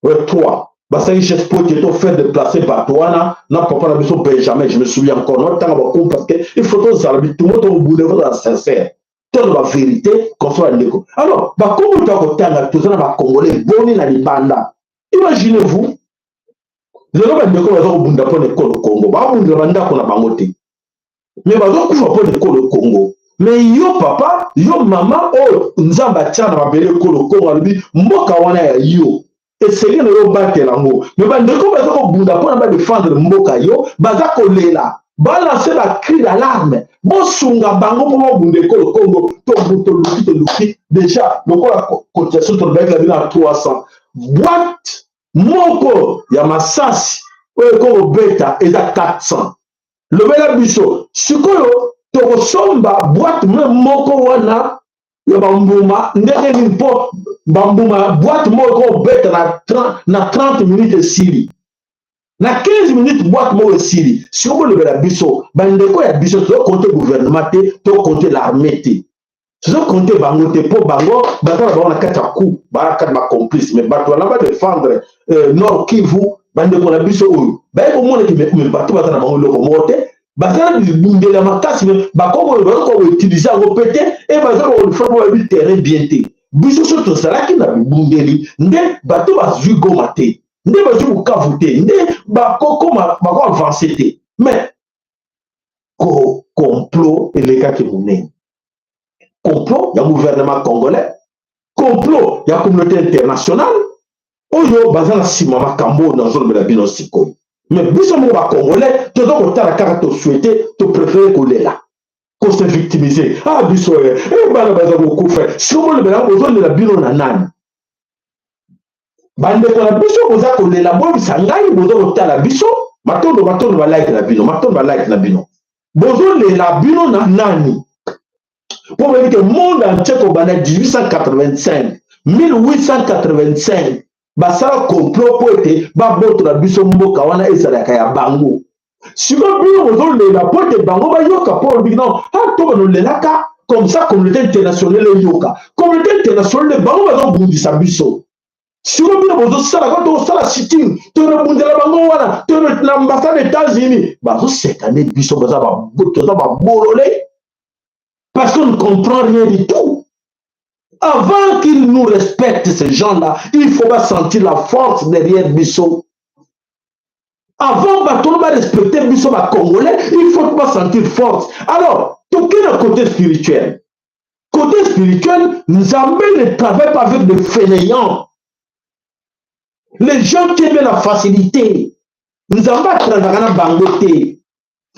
3 basalaki geste po ete tofaire déplacer bato wana na papa na biso Benjamin je me souviens encore notanga bakomi parce que il faut tozala bitumo tobunde kozala sincère tolo ba vérité konso ndeko alors bakomi tokotanga tozana ba congolais boni na libanda imaginez-vous lelo bandeko baza kobunda mpo na ekolo Congo babundela bandako na bango te mais bazokufa mpo na ekolo Congo mais yo papa yo mama oyo nzambe atia na mabele ekolo Congo alobi mboka wana ya yo esengeli na yo batela yango mais bandeko baza kobunda mpona badefendre mboka yo baza kolela balanse bacri d'alarme bosunga bango mpo babunda ekolo Congo toluki déjà lokola cotisation tolobaki na bino ya 300 boîte moko ya masasi oyo ekobeta eza 400 lobela biso sikoyo tokosomba boîte moko wana ya bambuma ndenge ni mpo bambuma boîte moko obeta na 30 minutes esili na 15 minutes boîte moko esili siko bolobela biso bandeko ya biso tozokonte gouvernement te tokonte l'armée te tozokonte bango te mpo bango baza na bango na kati ya coup baa kati bacomplice mais bato wana badefendre nord kivu bandeko na biso oyo baye komonaki me bato baza na bango eloko moko te baza na bibundeli ya makasi me bakongo baza koutilize yango mpe te e baza kolifaa mpo babi terrain bien te biso so tozalaki na bibundeli nde bato bazwi goma te nde bazwi bukavu te nde bakokoma bakoavance te mais complot elekaki monene complot ya gouvernement congolais complot ya communauté internationale oyo baza na nsima makambo nazolobela bino sikoyo mais biso moko bacongolais toza kotala kaka tosouete topréféré kolela kose victimiser ah biso bana baza kokufa sikomolobela bozolela bino na nani bandeko na biso boza kolela bobisa ngai boza kotala biso matondo balike na bino matondo balike na bino bozolela bino na nani mpo boyebi ke monde entier kobanda 1885 1885 basala complot mpo ete babotola biso mboka wana ezalaka ya bango sikoyo bino bozolela mpo ete bango bayoka mpo olobi non to banolelaka comme ça communauté internationale eyoka communauté internationale bango bazobundisa biso sikoyo bino bozosala ko tokosala sitting torebundela bango wana na ambassade états-unis bazosekane biso toza babolole parce qu'on ne comprend rien du tout. Avant qu'ils nous respectent, ces gens-là, il faut pas sentir la force derrière Bissot. Avant de respecter Bissot Congolais, il faut pas sentir force. Alors, tout quel côté spirituel? Côté spirituel, Nzambé ne travaille pas avec des fainéants. Les gens qui aiment la facilité. Nzambé travaille avec la bangoté.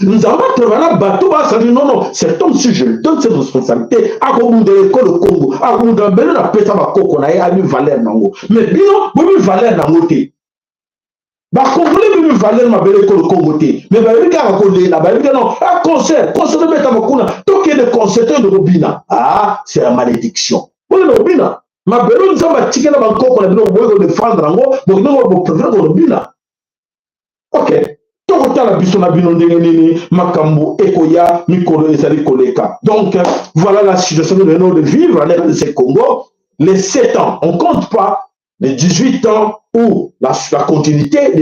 Nous avons travaillé à bateau, non, cet homme, si je donne cette responsabilité, à Gomu de l'école au Congo, à Gomu de la paix, à Coco, on a eu valeur nango. Mais bien, vous avez valeur nango té. Bah, Congolais, vous avez valeur ma belle école au Congo té. Mais bah, il y a un collègue là, bah, il y a un concert de mettre à Makuna, tout qui est de concert de Robina. Ah, c'est la malédiction. Oui, Robina. Ma belle, nous avons tiré la banque, on a dit, on va défendre nango, donc nous avons préféré Robina. Ok. Donc, voilà la situation que nous venons de vivre à l'ère de ce Congo. Les 7 ans, on ne compte pas les 18 ans où la continuité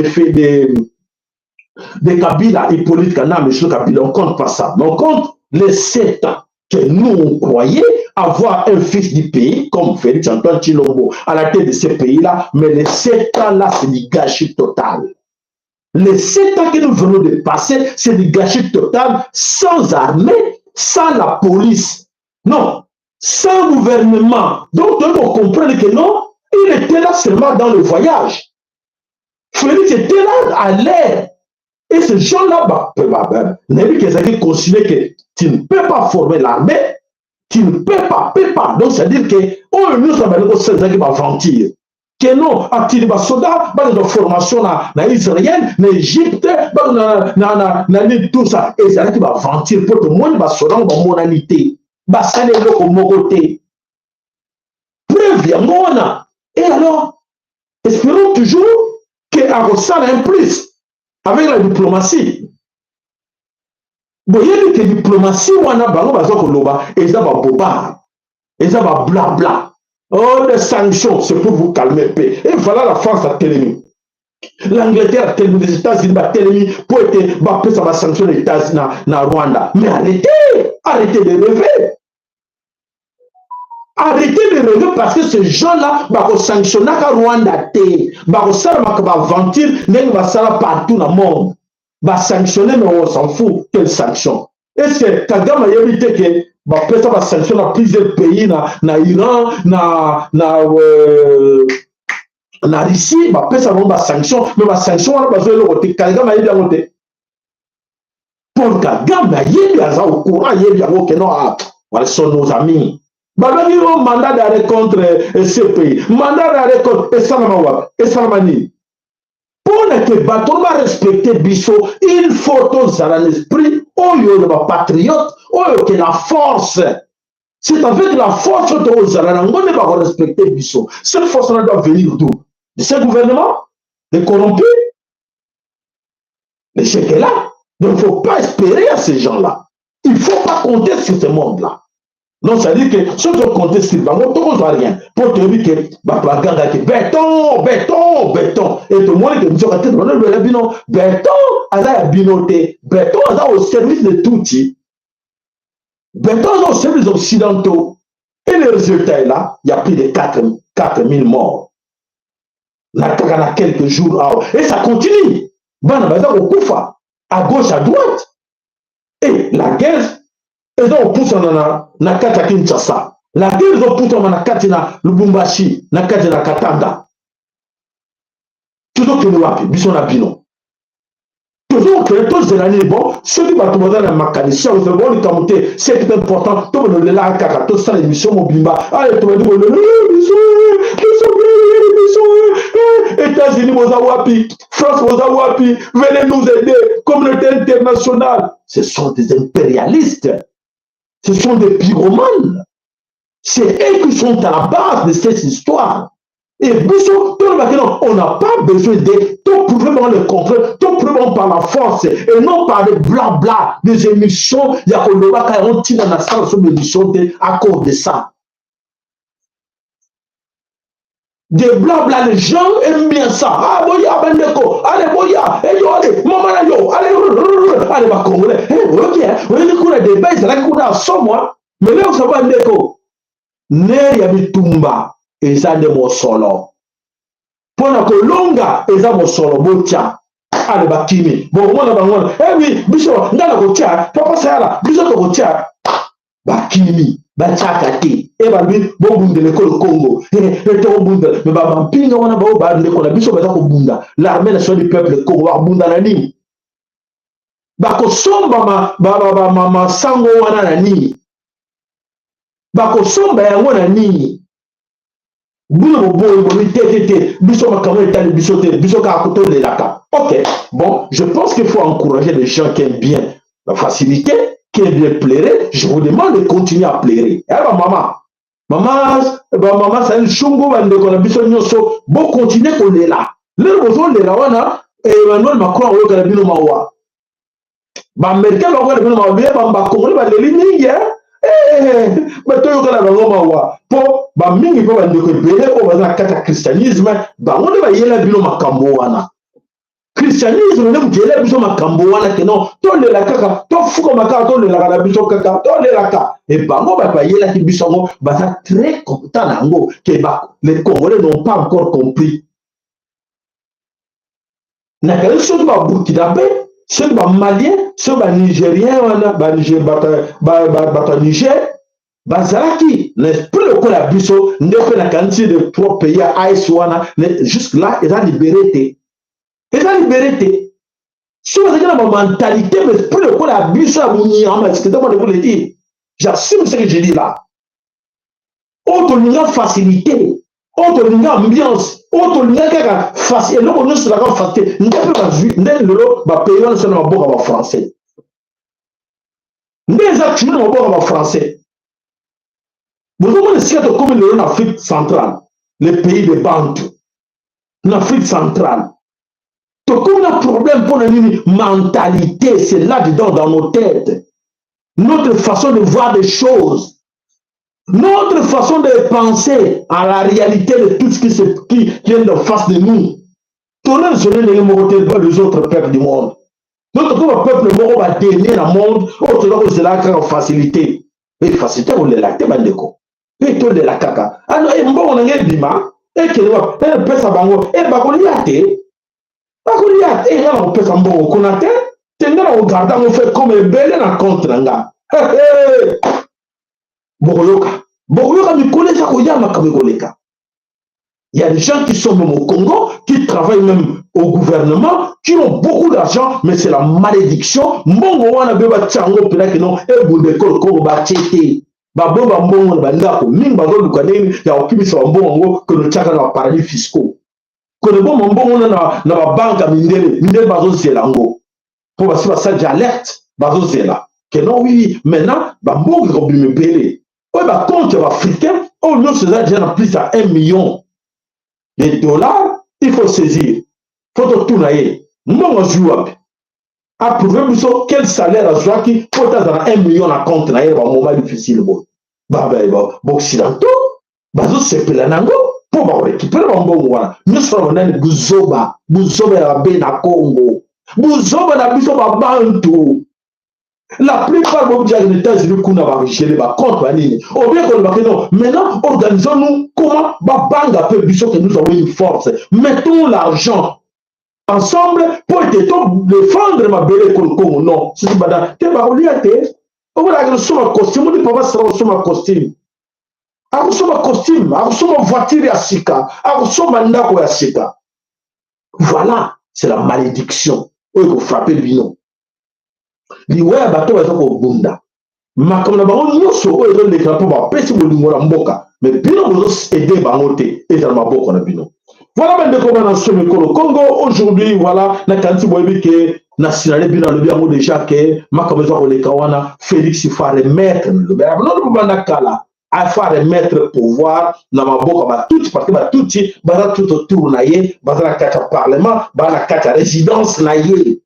des Kabila, Hippolyte Kana, M. Kabila, on ne compte pas ça. Mais on compte les 7 ans que nous, on croyait avoir un fils du pays, comme Félix Antoine Tshilombo, à la tête de ce pays-là. Mais les 7 ans-là, c'est du gâchis total. Les 7 ans que nous venons de passer, c'est du gâchis total, sans armée, sans la police. Non, sans gouvernement. Donc, on comprend que non, il était là seulement dans le voyage. Félix était là à l'air. Et ces gens-là, Nébuchadnezzar considère que tu ne peux pas former l'armée, tu ne peux pas. Donc, c'est-à-dire que, oh, nous sommes ces gens qui vont mentir. Que non, attirer des soldats, des formations na Israël, na Égypte, tout ça. Et c'est là qui va mentir pour tout le monde, soldats va monalité. Ça n'est pas comme côté. Preuve, il y a mon. Et alors, espérons toujours qu'à ça un plus avec la diplomatie. Vous voyez que la diplomatie, on a bango bazokoloba, et ça va boba, et ça va blabla. Oh, les sanctions, c'est pour vous calmer paix. Et voilà la France a télémis. L'Angleterre a télémis, les États-Unis a télémis pour être ça va sanctionner les États-Unis dans Rwanda. Mais arrêtez de rêver. Arrêtez de rêver parce que ces gens-là vont sanctionner à Rwanda. Va ventir, va ça partout dans le monde. Va sanctionner, mais on s'en fout. Quelle sanction? Est-ce que Kagame a évité que ça va sanctionner plusieurs pays, na Iran, na Russie, ça va sanction, mais la sanction, on va besoin de l'autre. Kagame a évité l'autre. Pour Kagame a évité au courant, il y a que non, ils sont nos amis. Babani a un mandat d'arrêt contre ce pays. Mandat d'arrêt contre Essamani. Pour que Baton va respecter Bissot, il faut tous dans l'esprit, oh yo le patriote, oh que la force C'est avec la force de Ozala, on ne va pas respecter Bissot. Cette force-là doit venir d'où? De ce gouvernement, des corrompus, mais c'est que là. Donc, il ne faut pas espérer à ces gens-là. Il ne faut pas compter sur ce monde-là. Donc, ça veut dire que si tu comptes sur Bango, tu ne vois rien. Pour te dire que béton, béton, béton. Et tout le monde qui me dit que béton, à binoté, béton, au service de tout. Béton, au service occidentaux. Et le résultat est là, il y a plus de 4000 morts. Il y a quelques jours. Et ça continue. Au Koufa, à gauche, à droite. Et la guerre, ils ont poussé na kati ya Kinshasa. La guerre, ils ont poussé na kati na Lubumbashi, na kati na Katanga. Toujours que nous avons, bisous na bino. Toujours que tous les années, bon, ceux qui vont tomber dans la mécanicien, ils vont les camoter, c'est important, tout le monde est là, car tout ça, l'émission Mobimba, allez, tout le monde est États-Unis, Mozawapi, France, Mozawapi, venez nous aider, communauté internationale. Ce sont des impérialistes, ce sont des pyromanes. C'est eux qui sont à la base de cette histoire. Et Bissot, on n'a pas besoin de tout prouver dans le contraire, tout prouver par la force et non par des blabla, des émissions. Il y a on tire dans la salle sur l'émission à cause de ça. Des blabla, les gens aiment bien ça. Ah, boya, bandeko, allez, boya, allez, maman, yo, allez, ma congolais. Ok, on est cool à des bails, c'est là qu'on a sans moi. Mais là, on s'en va, bandeko. Ne yabitumba. Eza de mosolo. Pona kolonga eza mosolo botia. Ale bakimi. Bon mona bangona. Eh oui, biso ngala kotia, papa sala, biso to kotia. Bakimi, bachaka te. E ba bi bo bundele ko Congo. To bundele, me ba mpinga wana ba ba ndeko na biso ba ko bunda. L'armée nationale du peuple Congo ba bunda na nini? Ba ko somba ma sango wana na nini? Ba ko somba yango na nini? Ok, bon, je pense qu'il faut encourager les gens qui aiment bien la facilité, qui aiment bien plairer. Je vous demande de continuer à plairer. Eh ben, maman, c'est un chungo, bon, continuez qu'on est là. Le besoin de la wana, et Emmanuel Macron, on va le mawa. Bah, Américain, on va le mawa, bah, Congolais, bah, les lignes, mais toi, tu as le mawa. Po ba mingi po bandeko ebele oyo baza na kati ya christianisme bango nde bayela bino makambo wana christianisme nde muteyela biso makambo wana ke non tolela kaka tofukama kaka tolelaka na biso kaka tolelaka e bango bato bayelaki biso yango baza très content na yango ke les congolais n'ont pas encore compris nakali soki baburkinabe soki bamalien soki banigérien wana bato ya niger bazalaki l'esprit le kola biso ndeko na quantité de 3 pays à Aïswana jusque là ils ont libéré si vous avez la mentalité l'esprit le kola biso à Mouniama excusez-moi de vous le dire j'assume ce que je dis là autre linga facilité autre linga ambiance autre linga kaka facile et non on se la facilité ndeko ba vu ndelo ba pays on se na boka ba français ndeza tu na boka ba français. Vous avez ce comme en Afrique centrale, les pays de Bantu, en Afrique centrale. Donc, on a un problème pour une mentalité, c'est là-dedans dans nos têtes. Notre façon de voir des choses, notre façon de penser à la réalité de tout ce qui vient de face de nous. Tournez les autres peuples du monde. Notre peuple va donner le monde, c'est là en facilité. Et facilité, on l'a bandeko. Et tout de la caca. Alors, et bon, on a un bima, et qu'il y a un peu sa bango, et bakoliate, et là, on peut s'en bon, on a tenir au gardant, on fait comme un bel en contre, là. Boyoka, mi connaît ça, Koyama, Kamegoleka. Il y a des gens qui sont même au Congo, qui travaillent même au gouvernement, qui ont beaucoup d'argent, mais c'est la malédiction. Mongo wana beba tchango, pela que non, et boudeko, Congo, bachete. Babomba mbongo na bandako mingi bazoluka nini ya okimisa mbongo que le tchaka na paradis fiscaux que le bon mbongo na babanka mindele bazozela ngo pour basi basali alerte bazozela que non oui maintenant bambongo ko bimepele oyo bacompte africain oyo nyonso eza déjà na plus ya 1 million de dollars. Il faut saisir, faut totuna ye mbongo azwi wapi approuve biso quel salaire azwaki po tazala 1 million na compte na ye bamoma difficile bo baoccidentaux bazosepela nango mpo bakorekipere bambongo wana nyonso na banani buzoba ya babe na Congo, buzoba na biso babantu. La plupart des États-Unis kuna barigele ba compte banini. Au bien qu'on le non, maintenant organisons-nous comment ba banga peut biso que nous avons une force. Mettons l'argent ensemble pour être défendre ma belle Congo. Non, c'est bada. Te ba oliate. On va la sur costume, on dit pas ça sur ma costume. A sur ma costume, a sur ma voiture ya sika, a sur ma ndako ya sika. Voilà, c'est la malédiction. Il faut frapper le bino. Liwaya bato baza kobunda makambo na bango nyonso oyo ezolekela mpo bapesi bolingo na mboka me bino bozoede bango te ezala maboko na bino. Voilà bandeko bana so mikolo Congo aujourd'hui. Voilà nakanisi boyebi ke na sinale bino alobi yango déjà ke makambo eza koleka wana Félix fa remettre binono banda kala afa remettre pouvoir na maboka batuti parce que batuti baza tout autour na ye baza na kati ya parlement baza na kati ya résidence na ye.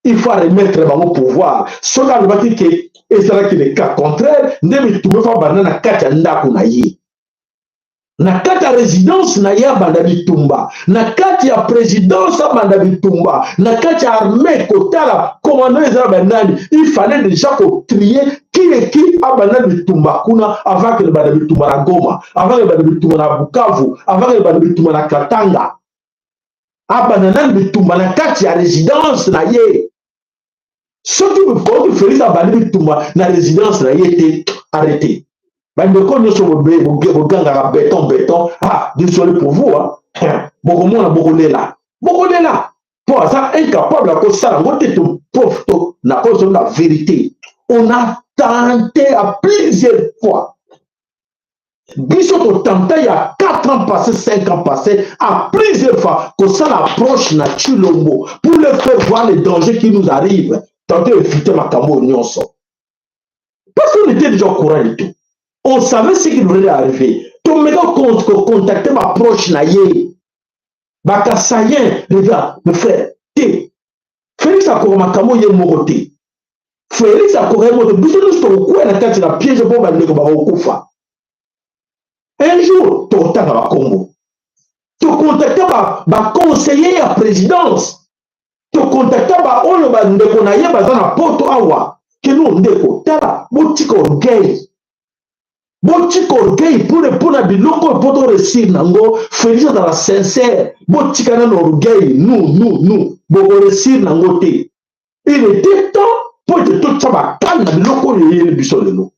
Il faut remettre le pouvoir. Ce qui a dit que c'est le cas contraire, nous devons faire banana kata ndako na ye. Na kata résidence na ya banda bitumba, na kata ya présidence banda bitumba, na kata armée kotala commandant ezala banani, il fallait déjà trier qui est qui a banda bitumba kuna avant que le banda bitumba na Goma, avant que le banda bitumba na Bukavu, avant que le banda bitumba na Katanga. A banda bitumba na kata ya résidence na ye. Ce qui me faut que Félix Abani Touma na résidence na été arrêté. Mais de quoi nous sommes béton. Ah, désolé pour vous, hein. Beaucoup moins beaucoup là. Pour ça, incapable à cause ça, on est tout pauvre, na cause de la vérité. On a tenté à plusieurs fois. Biso to tenté il y a 4 ans passés, 5 ans passés, à plusieurs fois, que ça approche na Chilombo pour leur faire voir les dangers qui nous arrivent. Tenter d'éviter ma camo nyonso. Parce qu'on était déjà au courant de tout. On savait ce qui devrait arriver. Tout le monde contacter ma proche naïe. Baka sayen, les gars, mes frères, té. Félix a couru ma camo yé moroté. Félix a couru mon de nous sur quoi la tête la piège pour bande ko ba okufa. Un jour, tu contactes à Congo. Tu contactes à conseiller à présidence. Tu contactes à oyo bandeko na ye baza na poto awa ke nous ndeko tala botiko orgueil pour na biloko poto réussir nango Félix dans la sincère botika na orgueil nous boko réussir nango te. Il était temps pour te tout ça ba kana biloko yele biso lelo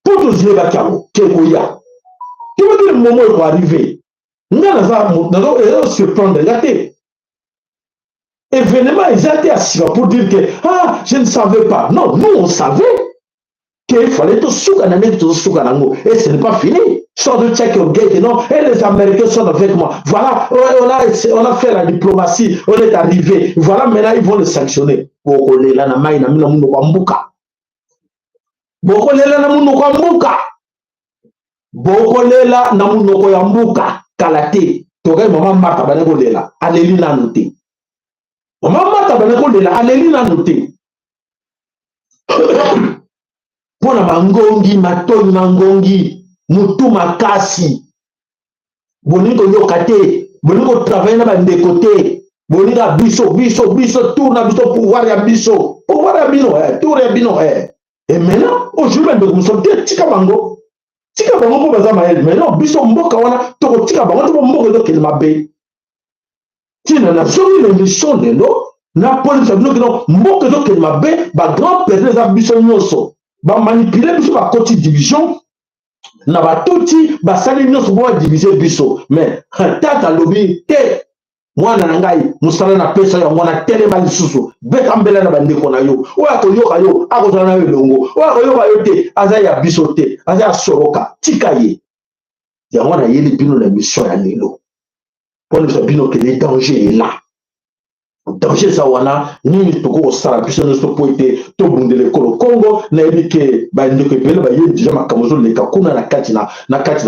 pour te dire ba kamo ke koya tu veux dire le moment est arrivé ngana za nazo et surprendre regardez. Événement exact assis pour dire que je ne savais pas. Non, nous on savait qu'il fallait tout soukanango tout soukanango et ce n'est pas fini. Sort de check au gate non et les Américains sont avec moi. Voilà, on a fait la diplomatie, on est arrivé. Voilà maintenant ils vont le sanctionner. Bokolela na mai na mina muno kwa mbuka. Bokolela na muno kwa mbuka. Bokolela na muno kwa mbuka kalate. Tokai mama mata banekolela aleli na noté. Maman tabanako de la aleli na noté. Pour la mangongi, matoni mangongi, mutu makasi. Boniko yokate, boniko travailler na bande côté. Bonika biso, tourna biso pouvoir ya biso. Pouvoir ya bino, tour ya bino. Et maintenant, aujourd'hui, nous sommes tika bango. Tika bango pour baza maël. Maintenant, biso mboka wana, toko tika bango, toko mboka do kel mabe. Tina na zoni l'émission de l'eau, na police a dit que non, mboka do kel mabe, ba grand père les ambitions nyonso, ba manipuler biso ba côté division, na ba touti ba sali nyonso bo diviser biso, mais tata lobby te mwana na ngai musala na pesa ya mwana tele ba lisusu, beka mbele na bandeko na yo, oya ko yoka yo, akozala na yo longo, oya ko yoka yo te, aza ya biso te, aza ya soroka, tika ye. Ya mwana yeli bino na mission ya lelo. Pour nous dire que le danger est là. danger za wana nini toko sala biso no so poete to bundele kolo Congo na ebike ba ndeko pele ba ye déjà makamozo le kakuna na kati na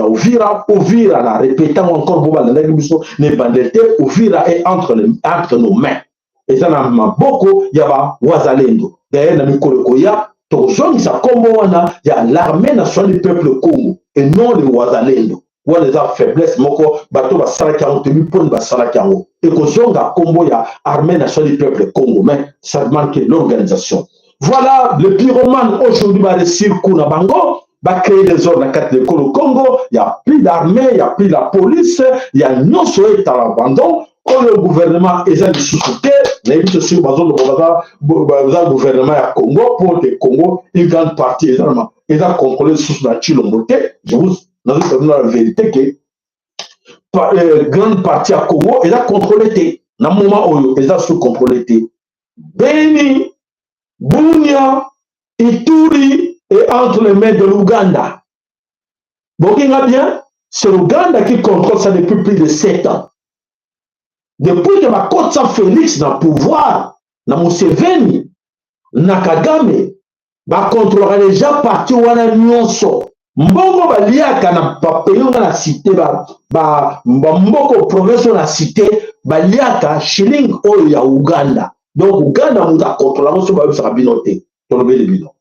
Uvira na répétant encore bo ba na biso ne bandete Uvira est entre nos mains et ça na maboko ya ba wazalendo d'ailleurs na mikolo koya to zonisa kombo wana ya l'armée nationale du peuple Congo et non les wazalendo wana za faiblesse moko bato ba sala kango te miponi ba sala kango et kozonga kombo ya armée nationale du peuple Congo mais ça manque l'organisation. Voilà le pyromane aujourd'hui va réussir kuna bango va créer des ordres dans le Congo, il y a plus d'armée, il y a plus la police, il y a nyonso est à l'abandon. Le gouvernement est en sous-souté, mais il aussi le gouvernement à Congo pour le Congo, une grande partie est à contrôler sous la Chilombote. Je vous donne la vérité que grande partie à Congo est à contrôler. Dans le moment où ils sont sous contrôlé, Beni, Bunia, Ituri est entre les mains de l'Ouganda. Vous voyez bien, c'est l'Ouganda qui contrôle ça depuis plus de 7 ans. Depuis que ma côte sans Félix dans le pouvoir, na Museveni, na Kagame, ba contrôlera déjà parti wana nyonso. Mbongo ba liaka na papeyo na cité ba mboko province na cité ba liaka shilling oyo ya Uganda. Donc Uganda muda contrôler so ba bisa binote. Tolobe le bino.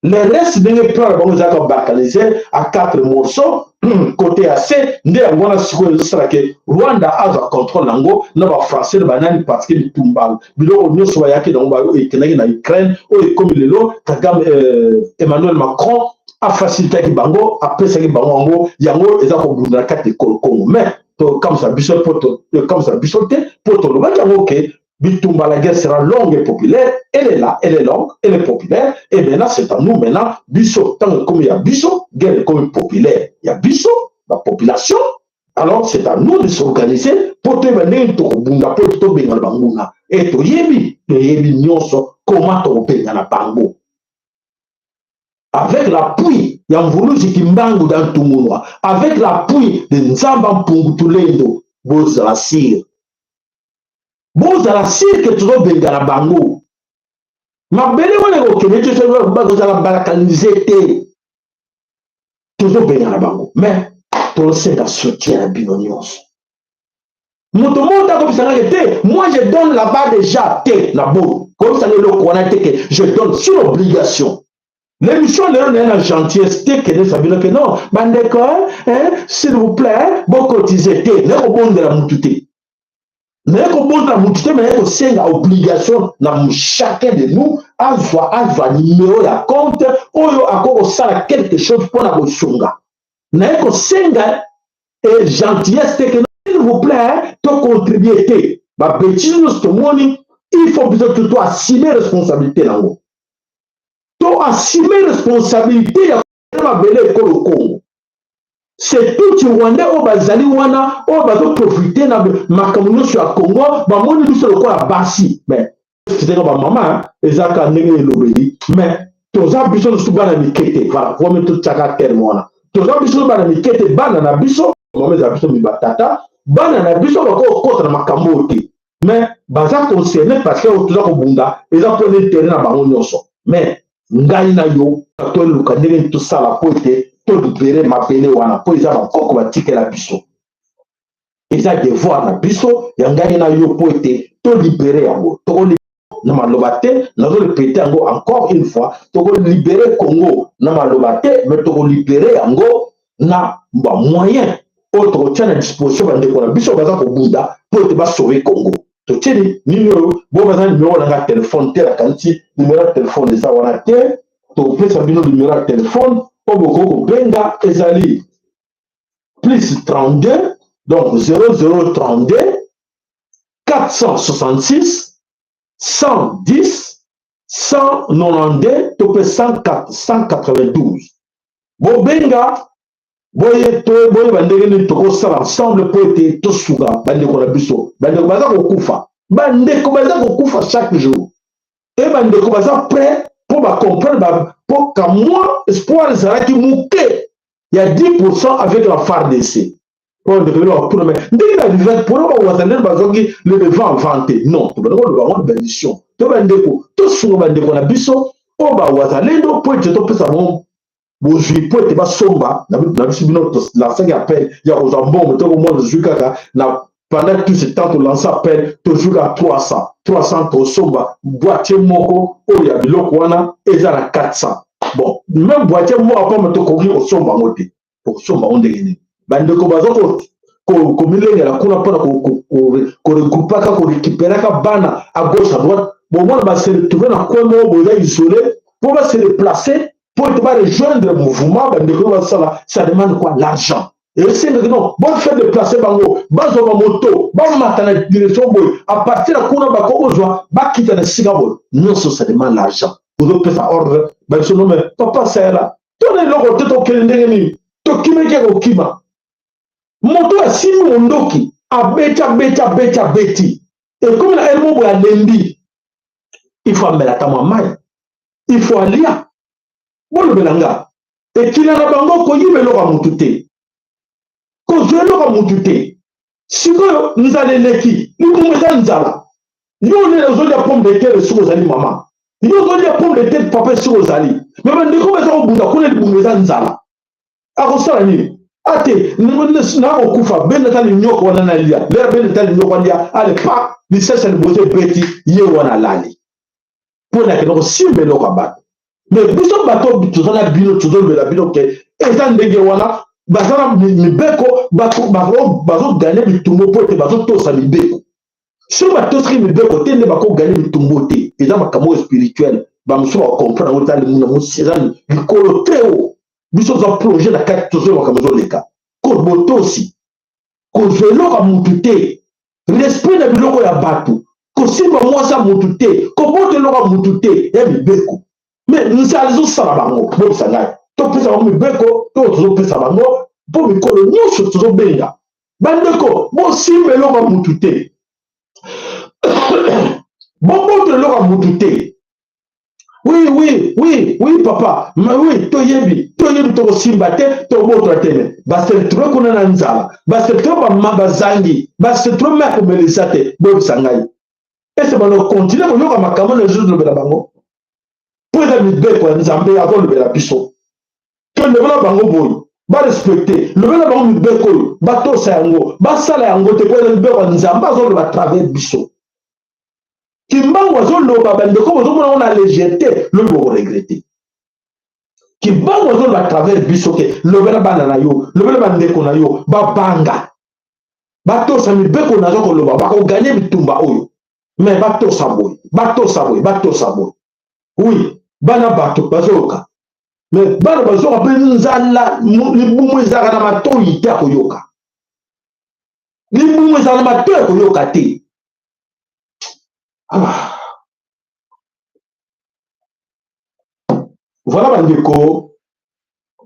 Les restes de l'épreuve vont être balkanisés à 4 morceaux. Côté AC, nous avons que Rwanda a le contrôle nango, nous avons français banani parce que le tumbal. Bilo nous sommes yaki dans l'Ukraine, comme le lot, Emmanuel Macron a facilité qui bango, a pesé qui bango, yango et ça pour bunda 4 Congo. Mais comme ça, Bishop comme ça, Bishop pour tout le monde, ok. Bitumba, la guerre sera longue et populaire, elle est là, elle est longue, elle est populaire, et maintenant c'est à nous maintenant, Bisso, tant comme il y a Bisso, guerre comme populaire, il y a Bisso, la population, alors c'est à nous de s'organiser pour te venir au Bunga, pour te venir au Banguna, et to yebi nyonso, comment te venir à Bango. Avec l'appui, il y a un voulu Kimbangu dans tout le monde, avec l'appui de Nzamba Mpungutulendo, vous assire. Bon, ça la cirque toujours bengala bango. Ma belle on est au Québec, tu sais, vous allez balkaniser toujours bengala bango. Mais, tout c'est la soutien à Binonions. Moi, je donne là-bas déjà, la boue. Comme ça, le que je donne sur l'obligation. L'émission de la gentillesse, que non, s'il vous plaît, bon cotiser, ne bon de la moutouté. Mais c'est une obligation dans chacun de nous à avoir numéro de compte ou à quelque chose pour la songa. Mais c'est une gentillesse que s'il vous plaît, tu contribuer. Il faut que tu assumer responsabilité là. Tu assumer responsabilité de la belle école au Congo. C'est tout le Rwandais au Bazali wana au bazo profiter na makamuno sur Congo ba moni biso lokola basi mais c'était ba maman ezaka ndenge lobeli mais toza biso so bana mikete voilà pour mettre tout chaka terme wana toza biso bana mikete bana na biso maman za biso mi batata bana na biso bako kota na makambo te mais baza concerné parce que toza ko bunda eza pour le terrain na bango nyonso mais ngai na yo to luka ndenge tout ça la pote to libérer ma pele wana po eza bakoko batikela biso eza devoir na biso ya ngai na yo po ete to libérer yango to na maloba te nazo répéter yango encore une fois to libérer Congo na maloba te mais to libérer yango na ba moyen autre tient à disposition bande ko na biso baza ko bunda po ete ba sauver Congo to tini numéro bo baza numéro na téléphone te la kanti numéro de téléphone eza wana te to pesa bino numéro de téléphone Oboko Benga Ezali plus 32 donc 0032 466 110 192 topé 192 Bobenga boye to boye bandenge ni toko sala ensemble pour être to suga bande ko la biso bande ko baza ko kufa bande ko baza ko kufa chaque jour et bande ko baza prêt pour comprendre pour que moi espoir ezalaki muke il y a 10% avec la FARDC on de pour le dès qu'il arrive pour le wazalendo bazoki le devant inventé non to bango le bango bénédiction to bandeko to sungo bandeko na biso o ba wazalendo po te to pesa bon bozwi po te ba somba na biso bino la cinq appel ya ozambon to ko mo zwi kaka na pendant tout ce temps to lancer appel toujours à 300 to somba boîtier moko o ya biloko wana ezala 400 bon même boîtier moko pas me to ko ri somba ngote ko somba onde ni bandeko bazo ko milengela kuna pona ko regrouper ka ko récupérer ka bana à gauche à droite bon moi ba se retrouver na coin mo boza isolé pour va se déplacer pour te rejoindre le mouvement bandeko ba ça demande quoi l'argent et c'est non bon faire déplacer bango bazo ba moto ba matana direction boy à partir de kuna ba ko ozwa ba kita na sigabo non ça demande l'argent vous devez faire ordre ba so non mais papa ça là ton loko to kelendenge ni to kimeke ko kima moto asimi mondoki abeti et comme na elmo ya lembi il faut amela tamwa mai il faut alia bolo belanga et kila na bango ko yibelo ka mutute ko zelo ka mutute siko nzaleleki ni kumeza nzala yo ne zo ya pomme de terre siko zali mama yo zo ya pomme de terre papa siko zali mais bandiko beza ko bunda ko ne bungeza nzala akosala nini ate na okufa bende tali nyoko wana na lia le bende tali nyoko wana ale pa ni sesa ni boze beti ye wana lali pona ke no simbe lo ka bato mais biso bato tuzana bino tuzolo la bino ke eza ndenge wana bazana mibeko bazo gagner bitumbo pote bazo tosa mibeko so bato tri mibeko tende bako gagner bitumbo te eza makamo spirituel ba muso ba comprendre otali muna musezani bikolo teo biso za projet na kati tozolo kamazo leka ko botosi ko zelo ka mutu te respect na biloko ya bato ko simba mwasa mutu te ko bote loka mutu te ya mibeko mais nzali zo sala bango bo sangai to pesa bango mibeko to tozo pesa bango po mikolo nyonso tozo benga bandeko bo simba loka mutu te bo bote loka mutu te. Oui, papa. Mais oui, toyebi to simba te, to boto tene. Ba se trouver kuna na nzala. Ba se trouver ba mabazangi. Ba se trouver ma ko melisate, bo sangai. Et c'est bon continuer ko yoka makamo na jour de la bango. Pour les mibé ko nzambe avant le la biso. Que le bala bango boy. Ba respecter. Le bala bango mibé ko, ba to sa yango, ba sala yango te ko le mibé ko nzamba zo ba travers biso. Kimbango azoloba bandeko bozomona on a légèreté le bo regretter Kimbango azoloba à travers biso ke lobela bana na yo lobela bandeko na yo ba banga bato sa mibeko na zo ko loba ba ko gagner bitumba oyo mais bato sa boy oui bana bato bazoka mais bana bazoka pe nzala libumu ezaka na matoyi te koyoka libumu ezaka na matoyi koyoka te. Voilà bandeko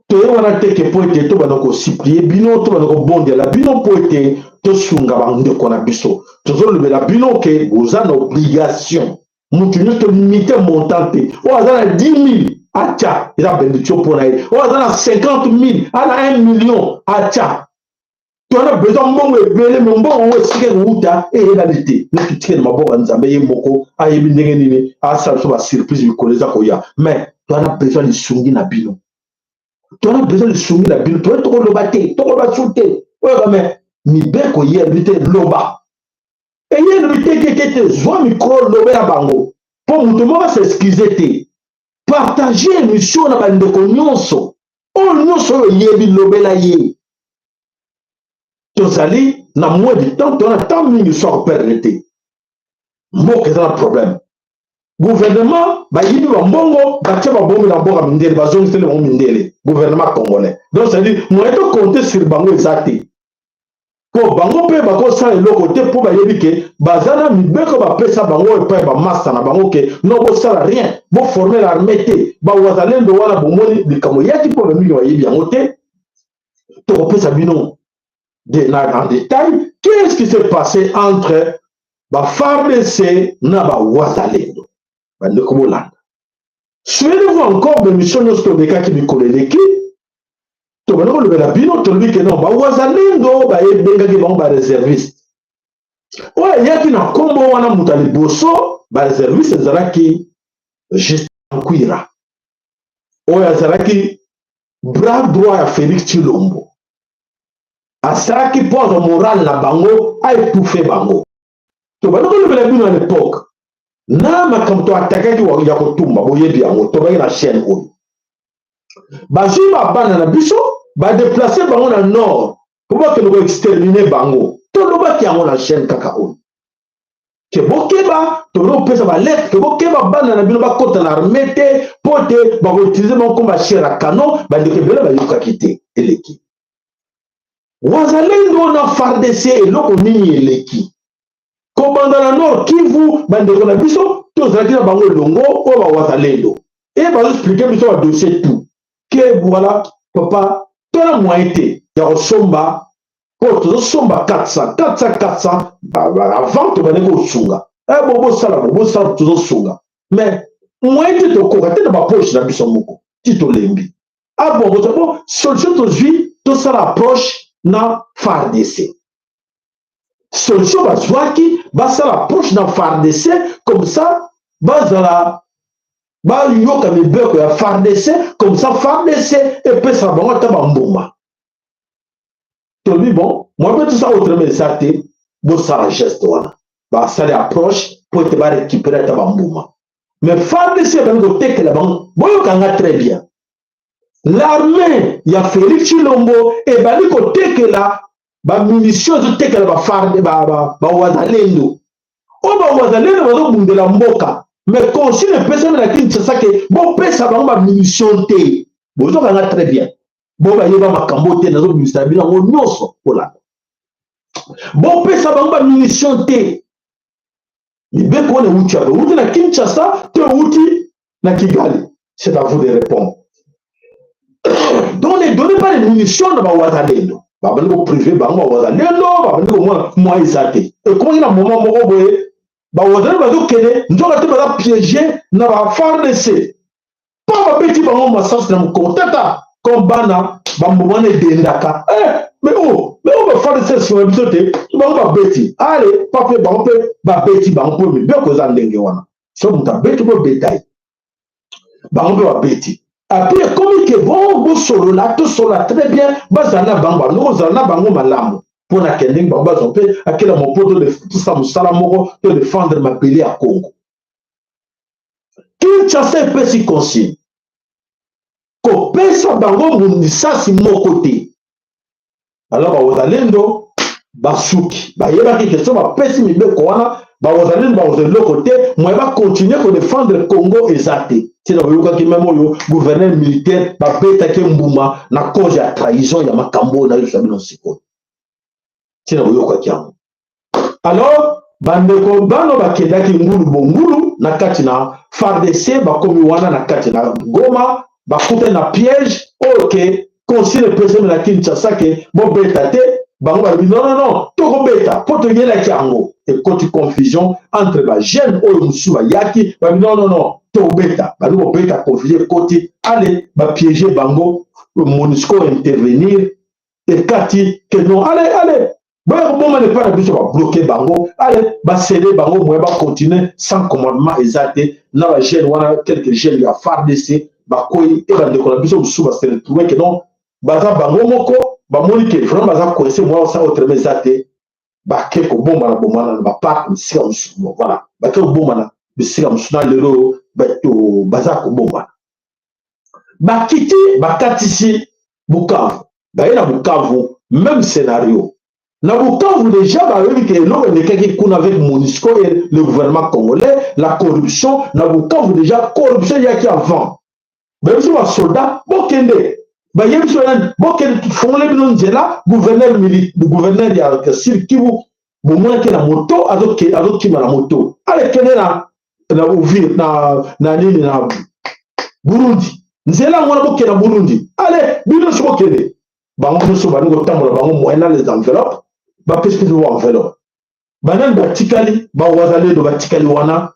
to wana teke po ete to banoko supplier bino to banoko bondela bino po ete to sunga bandeko na biso tozolobela bino ke boza na obligation mutu nyonso limité montant te oyo aza na 10 000 atia eza bendiction mpona ye oyo aza na 50 000 ana 1 million atia tona besoin mbongo ebele me mbongo ngo esika kouta eyebani te netutike na maboko ya nzambe ye moko ayebi ndenge nini asala biso basurprise mikolo eza koya mais tona besoin lisungi na bino tona tokoloba te tokoloba su te oyoka me mibeko yebi te loba eyebi te zwa mikro lobela bango mpo moto moko aseskize te partage émission na bandeko nyonso oyo nyonso oyo yebi lobela ye tozali na moins de temps tona temps mingi so akoperdre te mboka eza na problème gouvernement bayibi bambongo batia babombi na mboka mindele bazongiseli bango mindele gouvernement congolais donc c'est-à-dire moyen to compter sur bango eza te po bango mpe bakosala eloko te mpo bayebi ke baza na mibeko bapesa bango epai bamasta na bango ke no bosala rien boforme l'armée te bawazalendo wana bomoni likambo yaki mpo bamingi bayebi yango te tokopesa bino en détail, qu'est-ce qui s'est passé entre FARDC na wazalendo bandeko bolanda. Souvenez-vous encore de mission lorsque beka ki bikoleleki to bana ko lobela bino to lobi ke non ba wazalendo ba ebengaki bango ba réserviste oyo yaki na kombo wana muta liboso ba réserviste ezalaki Justin Nkwira oyo azalaki bras droit ya Félix Tshilombo asalaki pose morale na bango aétouffe bango to bana ko lobela bino à l'époque na makambo to atakaki ya kotumba boyebi yango tobaki na chaîne oyo bazwi babana na biso badeplace bango na nord po bakende koextermine bango tolobaki yango na chaîne kaka oyo ke bokeba tobali kopesa balete ke bokeba bana na bino bakota na arme te mpo te bakoutilize bango komba chair ya canon bandeko ebele bayokaki te eleki wazalendo na FARDC eloko nini eleki kobanda na nord Kivu bandeko na biso tozalaki na bango elongo oyo bawazalendo e bazoexplike biso badossier tout ke voilà papa tona moyen te ya kosomba po tozosomba 400 avant tobande kosunga bosala tozosunga mais moyen te tokoka te na bapoche na biso moko ti tolembi bon solution tozwi tosala approche na FARDC solution bazwaki basala approche na FARDC comme ça bazala bayoka mibeko ya FARDC comme ça FARDC epesaka bango ata bambuma tolobi bon moi mpe tosala autrement eza te bosala geste wana basali approche po ete barécupere ata bambuma mais FARDC ebandi kotekela bango boyokanga très bien l'armée ya Félix Tshilombo ebandi kotekela bamunition ezotekela bawazalendo oyo bawazalendo bazobundela mboka mais consigne epesami na Kinshasa ke bopesa bango bamunition te bozokanga très bien bo bayeba makambo te nazobimisa bino yango nyonso kolanda bopesa bango bamunition te mibeko wana euti ape euti na Kinshasa te euti na Kigali c'est à vous de répondre donc ne donnez pas les munitions na bawazalendo babandi koprive bango bawazalendo babandi komona mwa eza te ekomaki na moment moko boye bawazalendo bazokende nzoka te baza piége na baFARDC mpo babeti bango masasi na mokongo tata comme bana bambuma wana edendaka mais baFARDC sima biso te bango babeti ale pape bango mpe babeti bango mpo mibeko eza ndenge wana so moto abeti mpo betaye bango mpe babeti apui ekomi ke bon bosolola tosolola très bien bazala na bango bandoko ozala na bango malamu mpo na kendenge bango bazwa mpe akela mopo tosala mosala moko to défendre mabele ya Congo Kinshasa epesi consigne kopesa bango lisasi moko te alors bawazalendo basuki bayebaki ke so bapesi mibeko wana bawazalendo bazwa eloko te moye bakontinue kodéfendre Congo eza te tina boyokaki meme oyo gouverneur militaire babetaki mbuma na cause ya trahison ya makambo oyo nayosa bino sikoyo tina boyokaki yango alors bandeko bano bakendaki ngulu bongulu na kati na FARDC bakomi wana na kati na Goma bakute na piège oyo ke consigne epesami na Kinshasa ke bobeta te bango balobi non tokobeta mpo toyelaki yango ekoti confusion entre bajeune oyo mosusu bayaki babi non tokobeta bali kobeta confusion ekoti ale bapiége bango MONUSCO intervenir ekati ke non ale boya koboma nepa na biso babloke bango ale basede bango moye bacontinue sans commandement eza te na bajeune wana quelques jeunes ya FARDC bakoyi e bandeko na biso mosusu baseretrouve ke non baza bango moko bamoni ke vraiment baza coincé moya osala autrement eza te bake kobombana bombana na baparke bisika mosusu voilà bake kobombana bisika mosusu na lelo oyo bato baza kobombana bakiti bakatisi Bukavu baye na Bukavu même scénario na Bukavu déjà bayebi ke eloko elekaki kuna avec MONUSCO et le gouvernement congolais la corruption na Bukavu déjà corruption yaki avant bayebiso basoldat bokende bayebiso bokende fongole bino nzela gouverneur ya Sud Kivu bomonaki na moto azokima na moto alekende na Uvira na nini na Burundi nzela yango wana bokende na Burundi ale bino nyonso bokende bango nyonso bani kotambola bango moyen na les enveloppes bapesi mpe bo enveloppe banani batikali bawazalendo batikali wana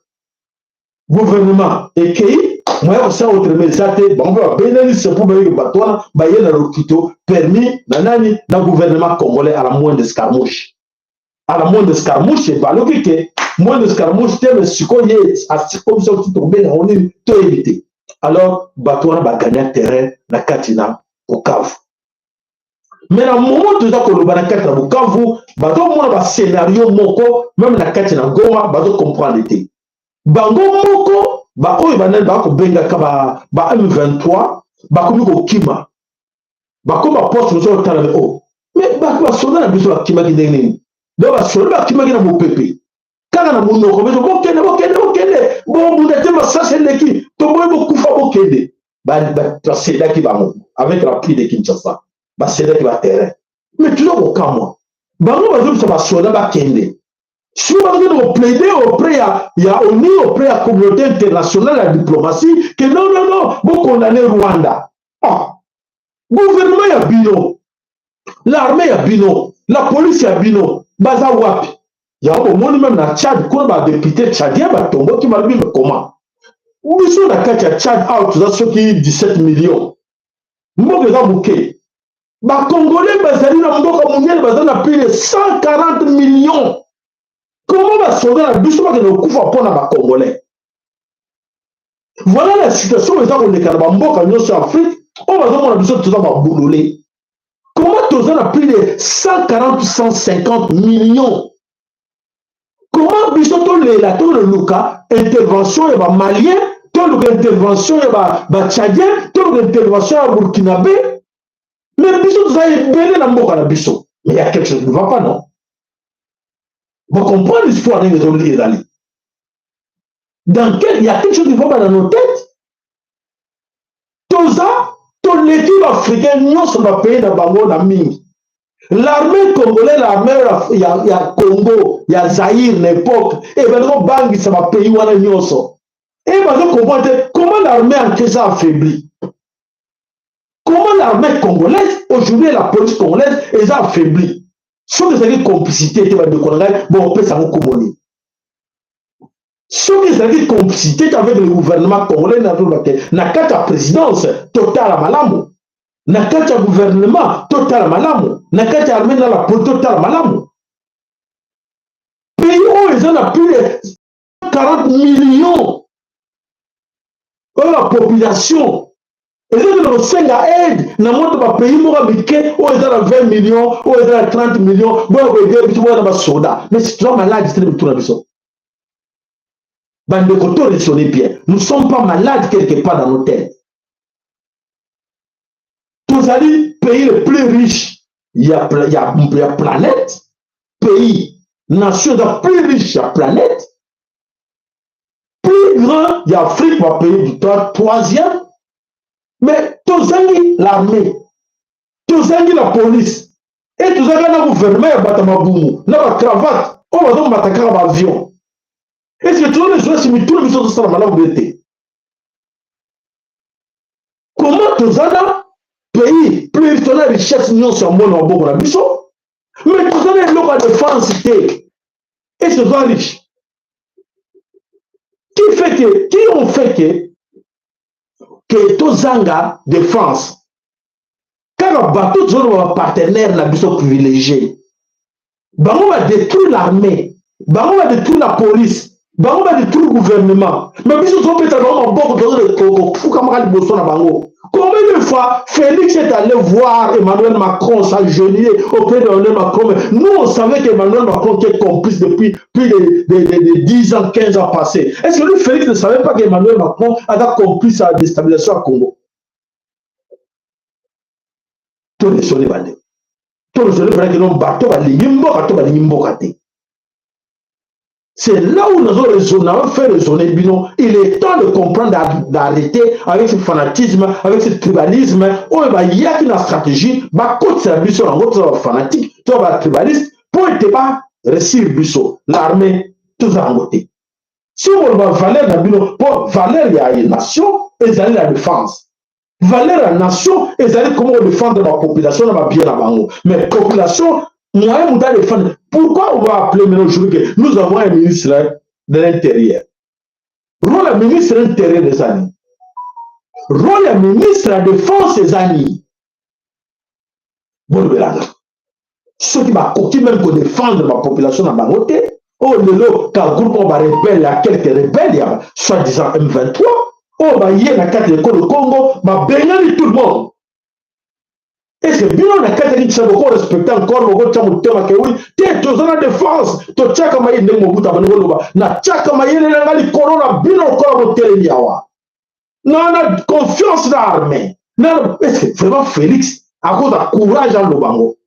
gouvernement ekei moi ça autrement ça te bon va benani c'est pour que batona ba yena rokito permis nanani na gouvernement congolais à la moindre escarmouche balobi que moindre escarmouche te mais sikoye a comme ça tout tomber on est tout éviter alors batona ba gagner terrain na katina au Bukavu mais na moment tout ça ko lo ba na katina Bukavu bato mona ba scénario moko même na katina Goma bato comprendre te bango moko ba oyo banani bakobengaka ba M23 bakomi kokima bakoma poste mosusu otala me o mais basoda na biso bakimaki ndenge nini donc basoda bakimaki na mopepe kaka na monoko biso bokende bomunda te masasi eleki toboyi bokufa bokende basedaki bango avec la pluie de Kinshasa basedaki baterrain mais toujours kokamwa bango bazobisa basoda bakende. Si vous avez plaidé auprès de l'ONU, auprès de la communauté internationale, la diplomatie, que non, vous condamnez Rwanda. Ah, gouvernement y a bino, l'armée y a bino, la police y a bino, baza wapi. Il y a un moment même dans Tchad, quand on député tchadien, il tombe qui m'a dit comment. Où sont la carte Tchad out, ceux qui 17 millions. Nous avons bouquet. Les Congolais, ils ont plus de 140 millions. Comment va sauver la bus que nous couvre pour les Congolais? Voilà la situation où on est dans Afrique. On va voir la bus tout ça va bouloler. Comment tous on a plus de 140 150 millions? Comment bus le Luka intervention et malien, intervention et tchadien, intervention et burkinabé. Mais bus tout ça est belé dans la bus. Mais il y a quelque chose qui ne va pas, non? Vous comprenez l'histoire des les alliés. Dans quel il y a quelque chose qui ne va pas dans nos têtes. Tout ça, toute l'équipe africaine, nous sommes pays dans Bango, dans Mingi. L'armée congolaise, l'armée, il y a Congo, il y a Zaïre, l'époque, et maintenant, Bangui, ça va payer ou à Nyoso. Et vous comprenez comment l'armée en Kesa a affaibli. Comment l'armée congolaise, aujourd'hui, la police congolaise, elle a affaibli. Sauf que c'est une complicité qui va de Congo, bon, on peut s'en communiquer. Sauf que c'est une complicité avec le gouvernement congolais, n'a qu'à ta présidence, total à Malamu. N'a qu'à ta gouvernement, total à Malamu. N'a qu'à ta armée dans la police, total à Malamu. Pays où ils en ont plus de 40 millions. La population. Et là, nous sommes à aide. Nous avons un pays où ils ont 20 millions, où ils ont 30 millions, où ils ont un soda. Mais c'est trop malade, c'est tout la maison. Bien. Nous ne sommes pas malades quelque part dans nos têtes. Vous allez pays le plus riche, il y a planète, pays, nation la plus riche, il y a planète. Plus grand, il y a Afrique, un pays du troisième. Mais tous l'armée, tous la police, et tous le gouvernement, il y a cravate, on va donc attaquer l'avion. Est-ce que tous les gens, si tous les gens sont malades, vous êtes? Comment tous les pays, plus ils ont la richesse, nous sommes bons en bon mission, mais tous les gens ont la défense, et ce sont riches. Qui ont fait que Tozanga défense, car bateau sont partenaires la mission privilégiée. On va détruire l'armée, on va détruire la police, on va détruire le gouvernement. Mais mission sont peut-être vraiment beaucoup de combien de fois Félix est allé voir Emmanuel Macron s'agenouiller auprès d'Emmanuel Macron? Nous, on savait qu'Emmanuel Macron était complice depuis plus de 10 ans, 15 ans passés. Est-ce que lui, Félix, ne savait pas qu'Emmanuel Macron a complice à la déstabilisation à Congo? Tout le soleil va aller. Tout le soleil va aller. C'est là où nous avons fait raisonner. Il est temps de comprendre, d'arrêter avec ce fanatisme, avec ce tribalisme. Il y a une stratégie, fanatique, tribaliste, pour ne pas réussir l'armée, tout ça en côté. Si on va valeur pour valeur, il y a une nation, et il y a la défense. Valeur la nation, et il y a comment défendre la population, bien avant. Mais population, moyen de défendre. Pourquoi on va appeler maintenant aujourd'hui que nous avons un ministre de l'Intérieur? Le ministre de l'Intérieur des années. rôle ya ministre ya défense ezani bolobelanga soki bakoki même kodéfendre bapopulation na bango te oyo lelo ka groupe oyo barebele ya quelques rebelles ya soi-disant M23 oyo baye na kati ya ekolo Congo babengani tout le monde. Est-ce que bino na kati ya kinshasa boko respecte encore boko tia motema ke oui te toza na défense totiaka maye ndenge mobutu abandi koloba natiaka mayele nanga likolo na bino lokola botelemi awa na confiance na armée na est-ce que vraiment Félix akoza courage en lobango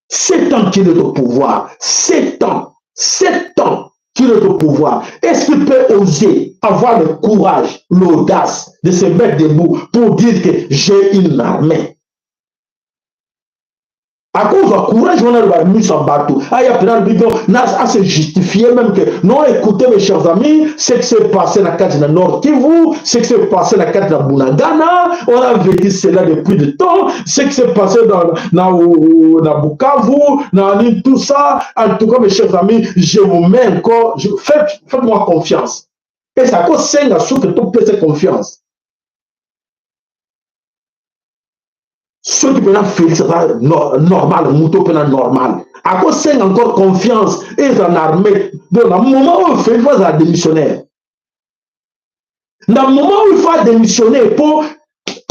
7 ans qu'il est au pouvoir, 7 ans qu'il est au pouvoir. Est-ce qu'il peut oser avoir le courage, l'audace de se mettre debout pour dire que j'ai une armée? À cause du courage, on a mis en bateau. Il y a plein de gens à se justifier même que non, écoutez mes chers amis, ce qui s'est passé dans la carte de Nord Kivu, ce qui s'est passé dans la carte de Bunagana, on a vécu cela depuis de temps, ce qui s'est passé dans Bukavu, dans tout ça. En tout cas, mes chers amis, je vous mets encore, faites-moi confiance. Et ça cause 5 à ce que tout peut faire confiance. Ceux qui peuvent Félix, normal, Mouto peut normal. À cause c'est encore confiance et en armée. Donc, dans le moment où Félix va démissionner, dans le moment où il va démissionner pour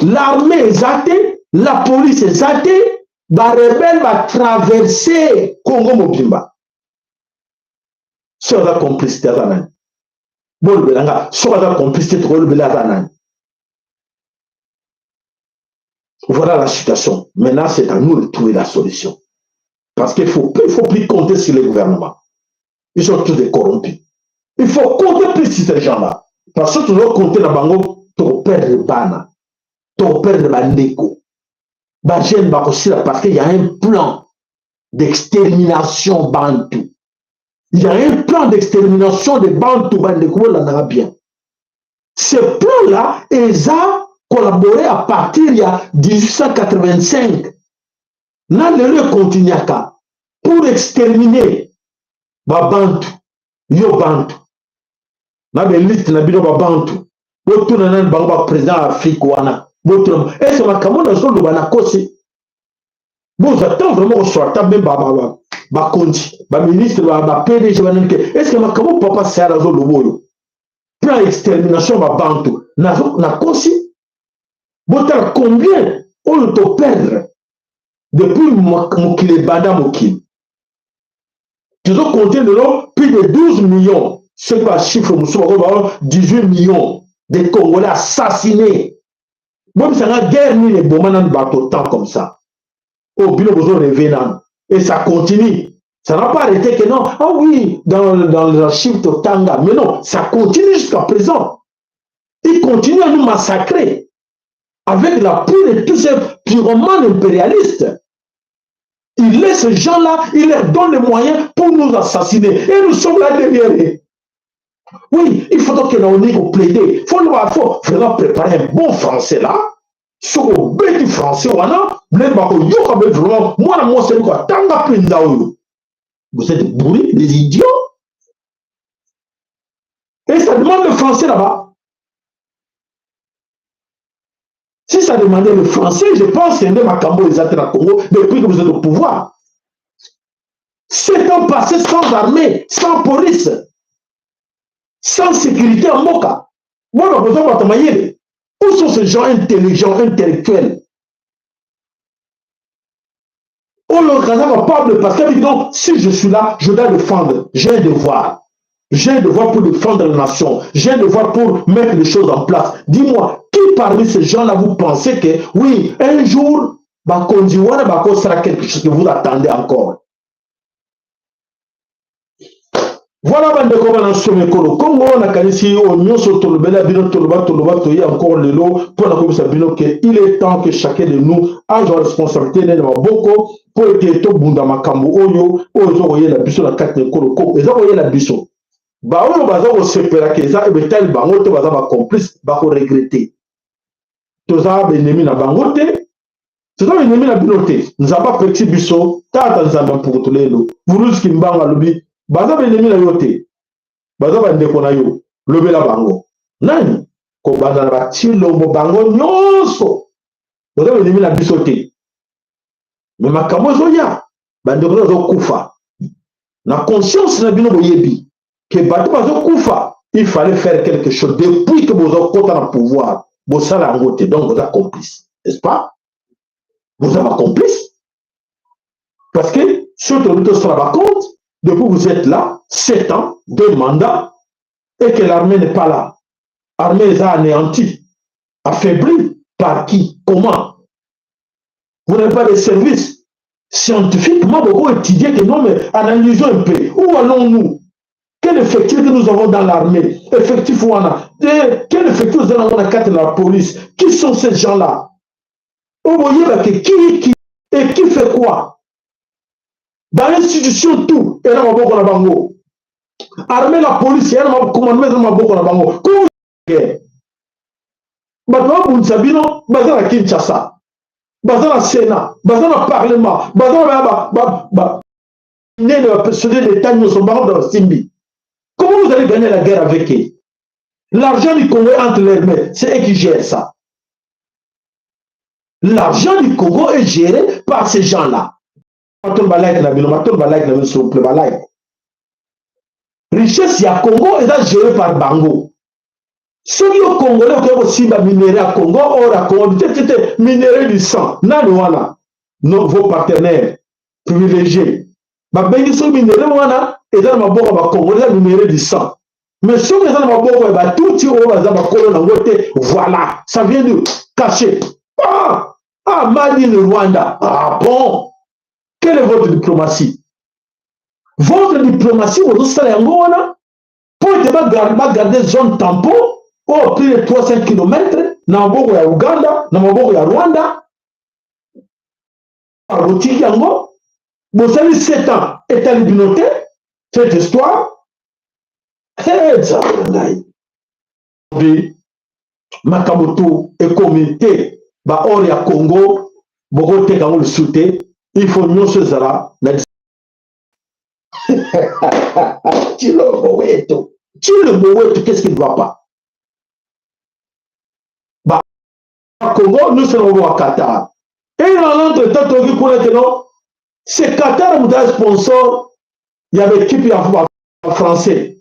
l'armée exatée, la police exatée, les rebelles vont traverser Congo Mobimba. C'est la complicité. Bon, c'est la complicité de l'Orbelanga. Voilà la situation. Maintenant, c'est à nous de trouver la solution. Parce qu'il ne faut plus compter sur les gouvernements. Ils sont tous des corrompus. Il faut compter plus sur ces gens-là. Parce que tu dois compter dans le bango, tu vas perdre le bana, tu vas perdre le négo. Parce qu'il y a un plan d'extermination bantou. Il y a un plan d'extermination de bantou, bien. Ce plan-là, ils ont collaboré à partir de 1885. N'a le continuaka pour exterminer Babantu, yo Bantu. Na beliste na bino Babantu. Botu na nan bango président Afrique wana. Botu est-ce que makamona zo loba na kosi. Bon, j'attends vraiment au soir même ba konti, ba ministre ba PDG bananke. Est-ce que makamo papa sera zo loboyo. Plan extermination Babantu. Na kosi. Botal combien on te perdre depuis Mokile Banda Mokile. Tu dois compter de l'eau plus de 12 millions. Ce qui va chiffre 18 millions de Congolais assassinés. Bon, c'est une guerre ni les bombes dans bateau temps comme ça. Au bilo besoin revenant. Et ça continue. Ça n'a pas arrêté que non. Ah oui, dans les archives de Tanga. Mais non, ça continue jusqu'à présent. Ils continuent à nous massacrer. Avec l'appui de tous ces pyromanes impérialistes. Il laisse ces gens-là, il leur donne les moyens pour nous assassiner. Et nous sommes là derrière eux. Oui, il faut donc que nous plaider. Il faut vraiment préparer un bon français là. Sur le petit français, vous êtes bourrés, des idiots. Et ça demande le français là-bas. Si ça demandait le français, je pense qu'il y a des Makambo et Zatera Congo depuis que vous êtes au pouvoir. 7 ans passés sans armée, sans police, sans sécurité en Moka. Moi, on a besoin de m'ailler. Où sont ces gens intelligents, intellectuels? On leur est capable parce qu'ils disent non, si je suis là, je dois défendre. J'ai un devoir. J'ai un devoir pour défendre la nation. J'ai un devoir pour mettre les choses en place. Dis-moi, qui parmi ces gens-là vous pensez que, oui, un jour, sera quelque chose que vous attendez encore? Voilà, bande comme on a sommé Congo, on a qualifié au mieux sur Tolobela, Bino Toloba, encore le lot, pour la commission Bino, qu'il est temps que chacun de nous a une responsabilité dans beaucoup pour que tout le monde dans ma cambo, oyo, la biso, la carte de Congo, et oyo la biso. Bah, on va avoir séparé que ça, et tel bango, va avoir complice, va regretter. Tout ça, ennemi na bangote, tout ça, ennemi na binote. Nous avons pas petit biso, tata, nous avons pour tout les lots. Vous nous qui m'banga lobby. Baza benemi na yote. Baza bande kona yo. Lobela bango. Nani? kobanda na batilombo bango nyonso boza belimi na biso te me makambo ezoya bandeko bazokufa na conscience na bino boyebi ke bato bazokufa il fallait faire quelque chose depuis que bozokota na pouvoir bosala yango te donc boza complice n'est-ce pas boza bacomplice parce que surtout tosala bacompte depuis vous êtes là 7 ans 2 mandats et que l'armée n'est pas là armée est anéantie affaiblie par qui comment vous n'avez pas de service scientifiquement beaucoup étudié que non mais analysons un peu où allons-nous quel effectif que nous avons dans l'armée effectif où on a quel effectif nous avons dans la carte de la police qui sont ces gens-là vous voyez bah, qui et qui fait quoi dans l'institution tout et là on va voir bango armée la police et là on va commander dans ma boko na bango comment bato bunzabino baza na Kinshasa baza na Sénat baza na Parlement baza na le président d'État nous sommes dans Simbi. Comment vous allez gagner la guerre avec eux? L'argent du Congo est entre leurs mains, c'est eux qui gèrent ça. L'argent du Congo est géré par ces gens-là. Richesse ya Congo est gérée par Bango. Ceux qui sont Congolais qui ont aussi minéraux à Congo, or à Congo, c'était minéraux du sang. Nanouana, vos partenaires privilégiés. Babengi so minéraux wana eza na maboko ba Congo eza minéraux du sang. Mais ceux qui sont na maboko ba tout ti o baza ba kolo na ngote voilà, ça vient de cacher. Ah, Mali le Rwanda. Ah bon. Quelle est votre diplomatie? Votre diplomatie vous sala yango wana pour te garder zone tampon au plus de 300 km na maboko ya Uganda, na maboko ya Rwanda. Arotiki yango vous avez 7 ans état libinoté, cette histoire. Makamoto et communauté, ba or ya Congo, Bogote Kango le souté, il faut nous se zara. Tilo Boweto, qu'est-ce qui ne va pas? Bah, Congo, nous sommes au Qatar. Et dans l'entretemps, tu connais que non? C'est Qatar qui sponsor, il y avait l'équipe français.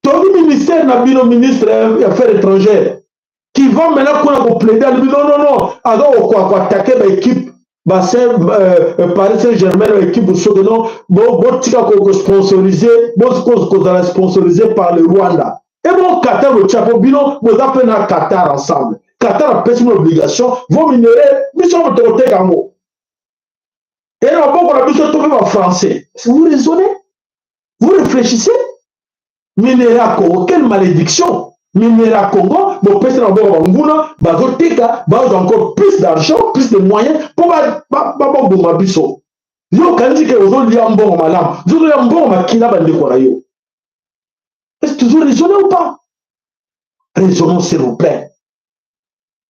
Tout le ministère n'a pas ministre des Affaires étrangères qui va maintenant plaider. Non. Alors, on va attaquer l'équipe Paris Saint-Germain, l'équipe de Sodenon, sponsorisé par le Rwanda. Et bon, Qatar, le Chapo Bino, vous appelez Qatar ensemble. Qatar a payé une obligation, vos minéraux, nous sommes au Tegamo. Et là, on a besoin de trouver en français. Vous raisonnez? Vous réfléchissez? Minéra Congo, quelle malédiction! Minéra Congo, mon père n'a pas encore plus d'argent, plus de moyens pour ma biso. Yo quand dit que vous avez un bon malam, vous avez un bon makina bande korayo. Est-ce que vous raisonnez ou pas? Raisonnons s'il vous plaît.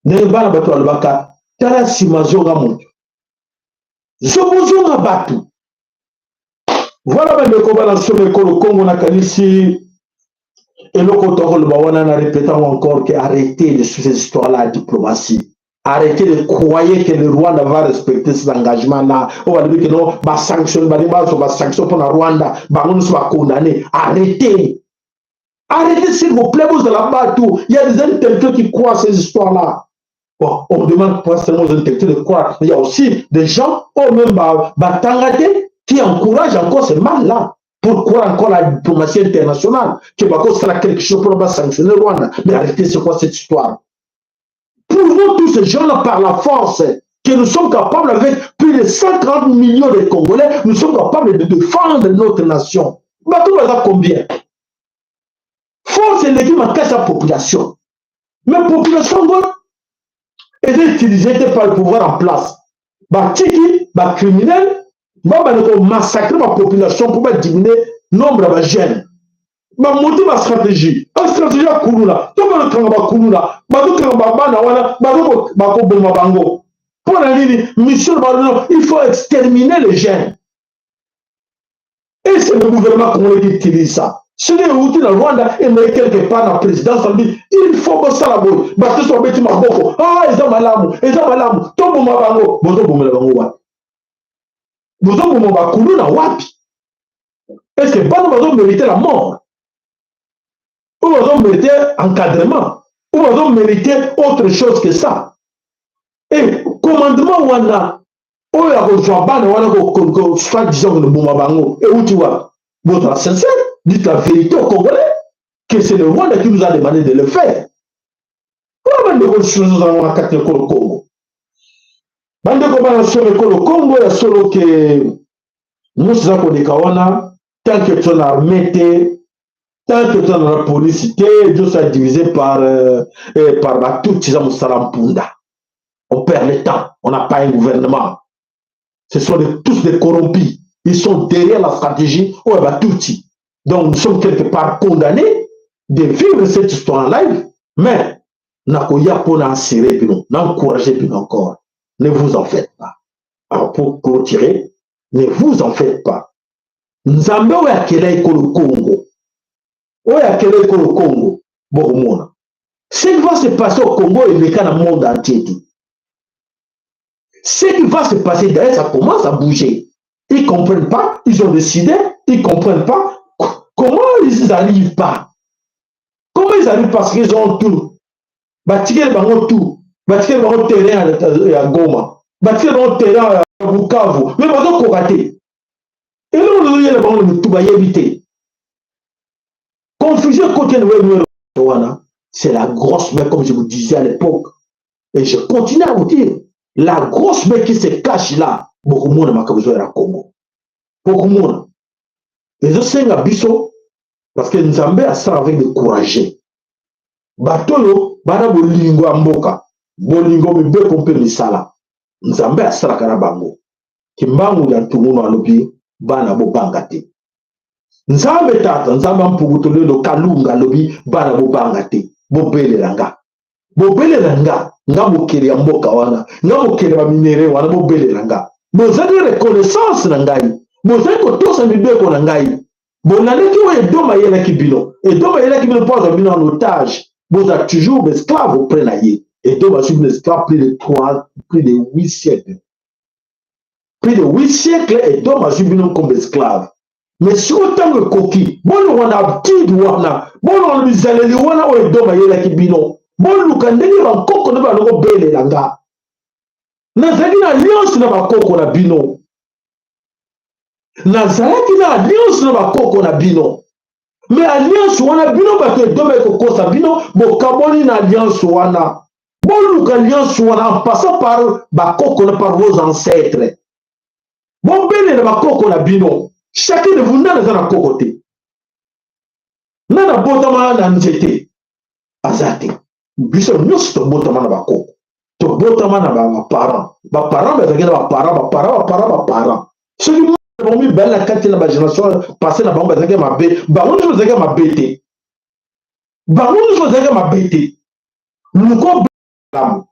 Ne pas la bateau albaka, tala simazoga montu. Zobozonga batu. Voilà bande ko balance le Congo na kanisi. Et le contrôle, on a répété encore qu'arrêtez de ces histoires-là de diplomatie. Arrêtez de croire que le Rwanda va respecter ses engagements-là. On va dire que non, va sanction pour le Rwanda, on va condamner. Arrêtez. Arrêtez s'il vous plaît, vous allez là-bas. Il y a des intellectuels qui croient à ces histoires-là. Bon, on demande pas seulement aux intellectuels de croire. Il y a aussi des gens, même qui encouragent encore ce mal-là. Pourquoi encore la diplomatie internationale qui va faire quelque chose pour sanctionner le Rwanda? Mais arrêtez, c'est quoi cette histoire? Prouvons tous ces gens-là par la force que nous sommes capables, avec plus de 130 millions de Congolais, nous sommes capables de défendre notre nation. Bateau va combien? Force et l'équipe à sa population. Mais la population est utilisée par le pouvoir en place. Batiki, criminel. On massacrer ma population pour diminuer le nombre de jeunes. Ma monter ma stratégie. La stratégie à Kounoula. Tout le monde pour la ligne, mission, il faut exterminer les jeunes. Et c'est le gouvernement congolais qui utilise ça. Si les outils dans Rwanda et mais quelque part dans la présidence, on dit il faut que ça la boue. Parce que soit bêtis ma boko. Ah, ils ont malamu, ils ont malamu. Tout le monde va bango. Bozo boumé la bango wapi. Bozo boumé va koulou na wapi. Est-ce que Bano va mériter la mort? Ou va mériter encadrement? Ou va mériter autre chose que ça? Et commandement wana, ou ya ko joa Bano wana ko soit disant que le boumé bango. Et où tu vois? Votre sincère, dites la vérité aux Congolais. Que c'est le Rwanda qui nous a demandé de le faire. Pourquoi on a choses dans la carte de Congo? Bande comme sur le Congo, il y a solo que nous sommes des Kawana, tant que tu es armé, tant que tu es dans la police, Dieu soit divisé par la toute Salampunda. On perd le temps, on n'a pas un gouvernement. Ce sont tous des corrompus. Ils sont derrière la stratégie ou Batuti. Donc nous sommes quelque part condamnés de vivre cette histoire en live, mais nakoya pour assurer puis n'encourager puis encore. Ne vous en faites pas. Alors pour clôturer, ne vous en faites pas. Nzambe oya kele ko le Congo. Oya kele ko le Congo. Bon, ce qui va se passer au Congo et le cas dans le monde entier. Ce qui va se passer d'ailleurs, ça commence à bouger. Ils ne comprennent pas, ils ont décidé, ils ne comprennent pas. Comment ils n'arrivent pas? Comment ils arrivent parce qu'ils ont tout? Bâtir le tout. Bâtir le terrain à Goma. Bâtir le terrain à Bukavu. Mais ils vont rater. Et là, on a le tout éviter. Confusion côté de c'est la grosse mec, comme je vous disais à l'époque. Et je continue à vous dire, la grosse mec qui se cache là, beaucoup de monde m'a besoin de Congo. Beaucoup de monde. Et je sais que Bisso, parce que Nzambe a ça avec le courage. Batolo, bana bolingo amboka, bolingo mibe kompe misala. Nzambe a ça kana bango. Kimbangu ya tumuno alobi, bana bo bangate. Nzambe tata, Nzambe mpugutole lo kalunga alobi, bana bo bangate. Bo bele langa. Bo bele langa, nga mokele ya mboka wana, nga mokele ba minere wana bo bele langa. Bozali reconnaissance na ngai. Bozali kotosa mibeko na ngai. Bonaleki o edoma yela kibino. Edoma yela kibino pose bino en otage. Vous êtes toujours esclaves auprès de Yé. Et donc, vous êtes esclaves plus de 8 siècles. Plus de 8 siècles, et donc, vous êtes comme esclaves. Mais si autant que coquille, bon, on a petit douana, bon, on a mis à l'éléwana, ou et donc, il y a qui bino. Bon, nous, quand on a un coco, on a un bel langa. Nazaki na alliance na bakoko na bino. Nazaki na alliance na bakoko na bino. Mais alliance wana bino bato edome kokosa bino bokaboli na alliance wana. Boluka alliance wana en passant par bakoko na par vos ancêtres. Bon bene na bakoko na bino. Chacun de vous n'a na kokote. Nana botama na nzete. Azate. Biso nyos to botama na bakoko. To botama na ba parents. Ba parents ba parents. Ce qui bon mi belle quand la génération passée la bombe avec ma bé ba on nous avec ma bété ba on nous avec ma bété luko lam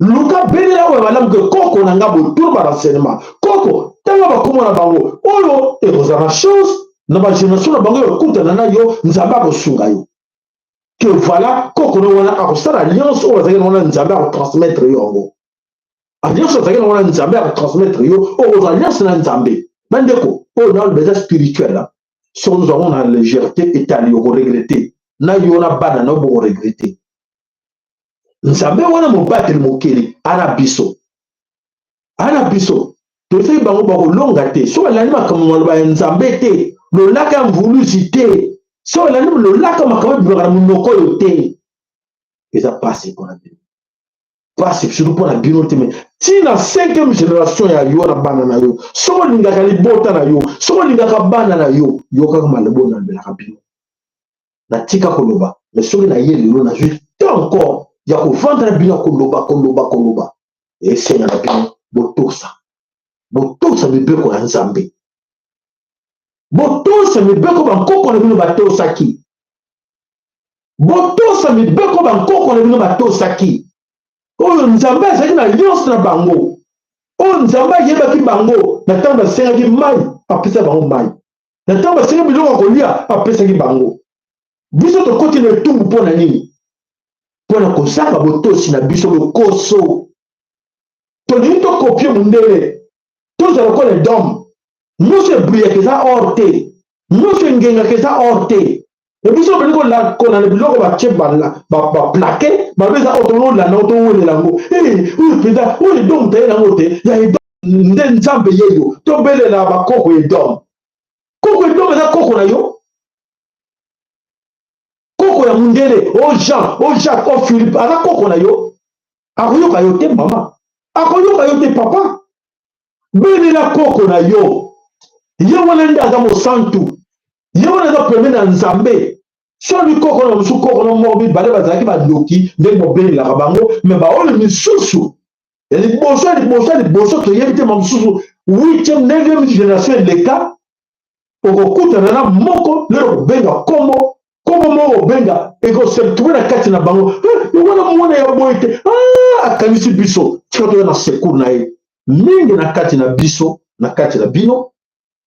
luka bele la wa lam que koko na ngabo tout ba renseignement koko tanga ba komo na bango oyo et vous avez chance na ba génération na bango kuta na yo nzamba ko sunga yo que voilà koko no wana a ko alliance o avec wana nzamba ko transmettre yo alliance ozaki na wana nzambe ya transmettre yo aux alliance na nzambe bandeko oyo na besoin spirituel so nous avons la légèreté etali yoko regretter na yo na bana na bo regretter nzambe wana mobateli mokeli ana biso tosali bango bakolonga te so balandi makambo maloba ya nzambe te lolaka ya mvulusi te so balandi lolaka makambo ebimaka na monoko oyo te eza pasi mpona bino pasi surtout mpona bino te me ti na 5e génération ya yo na bana na yo soko olingaka libota na yo soko olingaka bana na yo yo kaka maloba oyo nalobelaka bino natika koloba mais soki na ye lelo nazwi te encore ya kovandela bino koloba esenga na bino botosa mibeko ya nzambe botosa mibeko bankoko na bino batosaki botosa mibeko bankoko na bino batosaki oyo nzambe azalaki na alliance na bango oyo nzambe ayebaki bango na ntango basengaki mai apesa bango mai na tamba senga biloko kolia apesa ki bango biso to koti na tumbu pona nini pona kosaka botosi na biso lokoso to ni to kopie mundele to za ko le dom no se briller que ça orte no se ngenga que ça orte et biso beli ko la ko na biloko ba che ba plaquer ba beza otono la na otono le lango oui peda oui donc te na ngote ya nde nzambe yeyo to belela bakoko edom koko edom eza koko na yo koko ya mundele o Jean o Jacques o Philippe aza koko na yo akoyoka yo te mama akoyoka yo te papa belela koko na yo ye wana nde aza mosantu ye wana aza peme na nzambe soki koko na mosusu koko na moko mibale bazalaki badoki ndenge bobelelaka bango me baoyo misusu liboso toyebi te mosusu 8e 9e génération eleka okokutana na moko lelo kobenga kombo moko obenga ekosetue na kati na bango wana mwana ya boye te akanisi biso tika toya na secour na ye mingi na kati na biso na kati na bino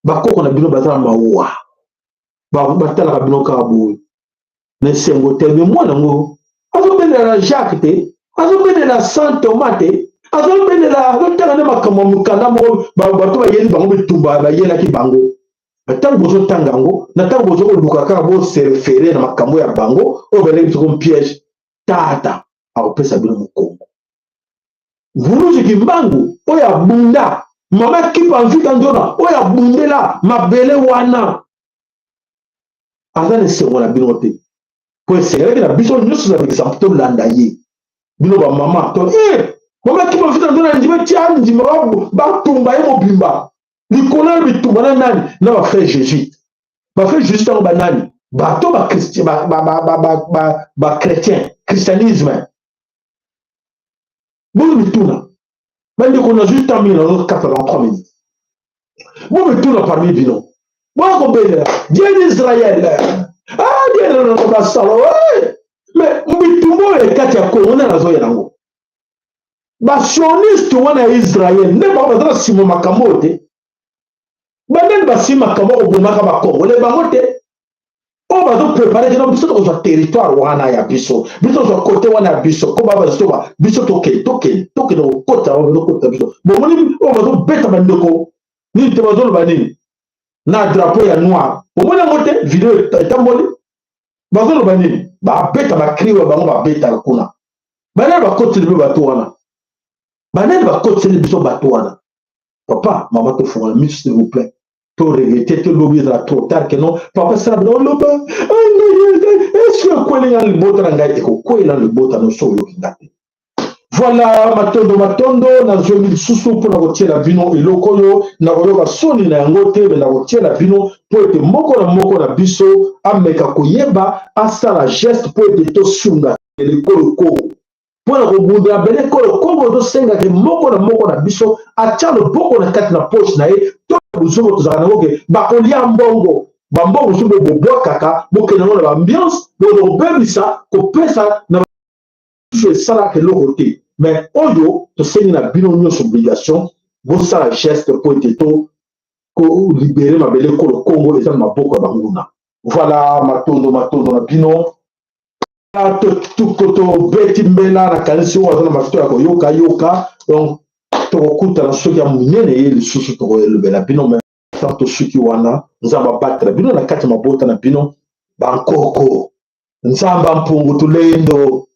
bakoko na bino bazala mawa batalaka bino kaka boye na esengo te me mwana ngo azobelela Jacques te azobelela Saint Thomas te azotala nde makambo ya mokanda moko bato bayeli bango bitumba bayelaki bango ntango bozotanga yango na ntango bozokoluka kaka boserefere na makambo ya bango oyo baleki biso comme piège tata akopesa bino mokongo Vuluzi Kimbangu oyo abunda mama kipa mvika ndona oyo abundela mabele wana aza na esengo na bino te po esengelaki na biso nyonso na exemple tolanda ye bino bamama to mama kipa mvika ndona ndima tia ndima batumba ye mobimba likolo ya bitumba na nani na bafrère jésuite bafrère jésuite yango banani bato bachrétien christianisme bozo mituna bandeko na juste en 1983 minutes bo mituna parmi bino bokobelela dieu d'israël dieu na basalo mais bitumba oyo ekati ya kongo nde nazoya yango basioniste wana ya israel nde bango baza na nsima makambo oyo te bandeni basima makambo obomaka bakongole bango te oyo bazoprepare kena biso tokozwa territoire wana ya biso tozwa kote wana ya biso ko babazotoba biso tokende okota biso bomoni oyo bazobeta bandeko nini te bazoloba nini na drapeau ya noir omoni yango te video etamboli bazoloba nini babeta bakriwe bango babetaka kuna banani bakoteli biso bato wana banani bakoteli biso bato wana papa mama tofungola miso s'il vous plaît to regretter to lobi ezala trop tard que non papa sala bino oloba est-ce que ekwelenga libota na ngai ekokwela libota nyonso oyoki nga te voilà matondo nazwi lisusu mpona kotiela bino eloko oyo nakoyoka soni na yango te me nakotiela bino mpo ete moko na moko na biso ameka koyeba asala geste mpo ete tosunga elekoloko mpona kobundela bele koloko tosengaki moko na moko na biso atia loboko na kati na poche na ye to bozongo tozalaka nango ke bakolia mbongo bambongo mosusu bobwakaka bokende yango na baambiance bokobebisa kopesa na esalaka eloko te mais oyo tosengi na bino nyonso obligation bosala geste mpo ete to kolibere mabele kolo kongo eza na maboko ya banguna voilà matondo na bino tobeti mbela na kanisi oyo aza na masuto ya koyoka donc tokokutana soki ya monene ye lisusu tokoelobela bino me tanto soki wana nzambe abatela bino na kati ya mabota na bino bankoko nzambe ampungu tulendo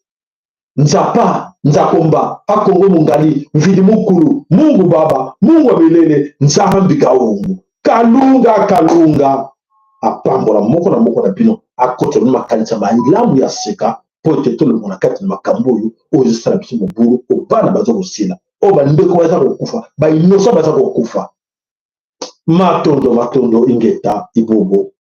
nzapa nzakomba akongo mungali mvili mukulu mungu baba mungu wa milele nzambi kaungu kalunga apambola moko na moko na bino akotela bino makanisa malamu ya seka mpo ete tolongo na kati na makambo oyo oyo ezosala biso mobulu oyo bana baza kosila oyo bandeko baza kokufa bainosa baza kokufa matondo ingeta ibobo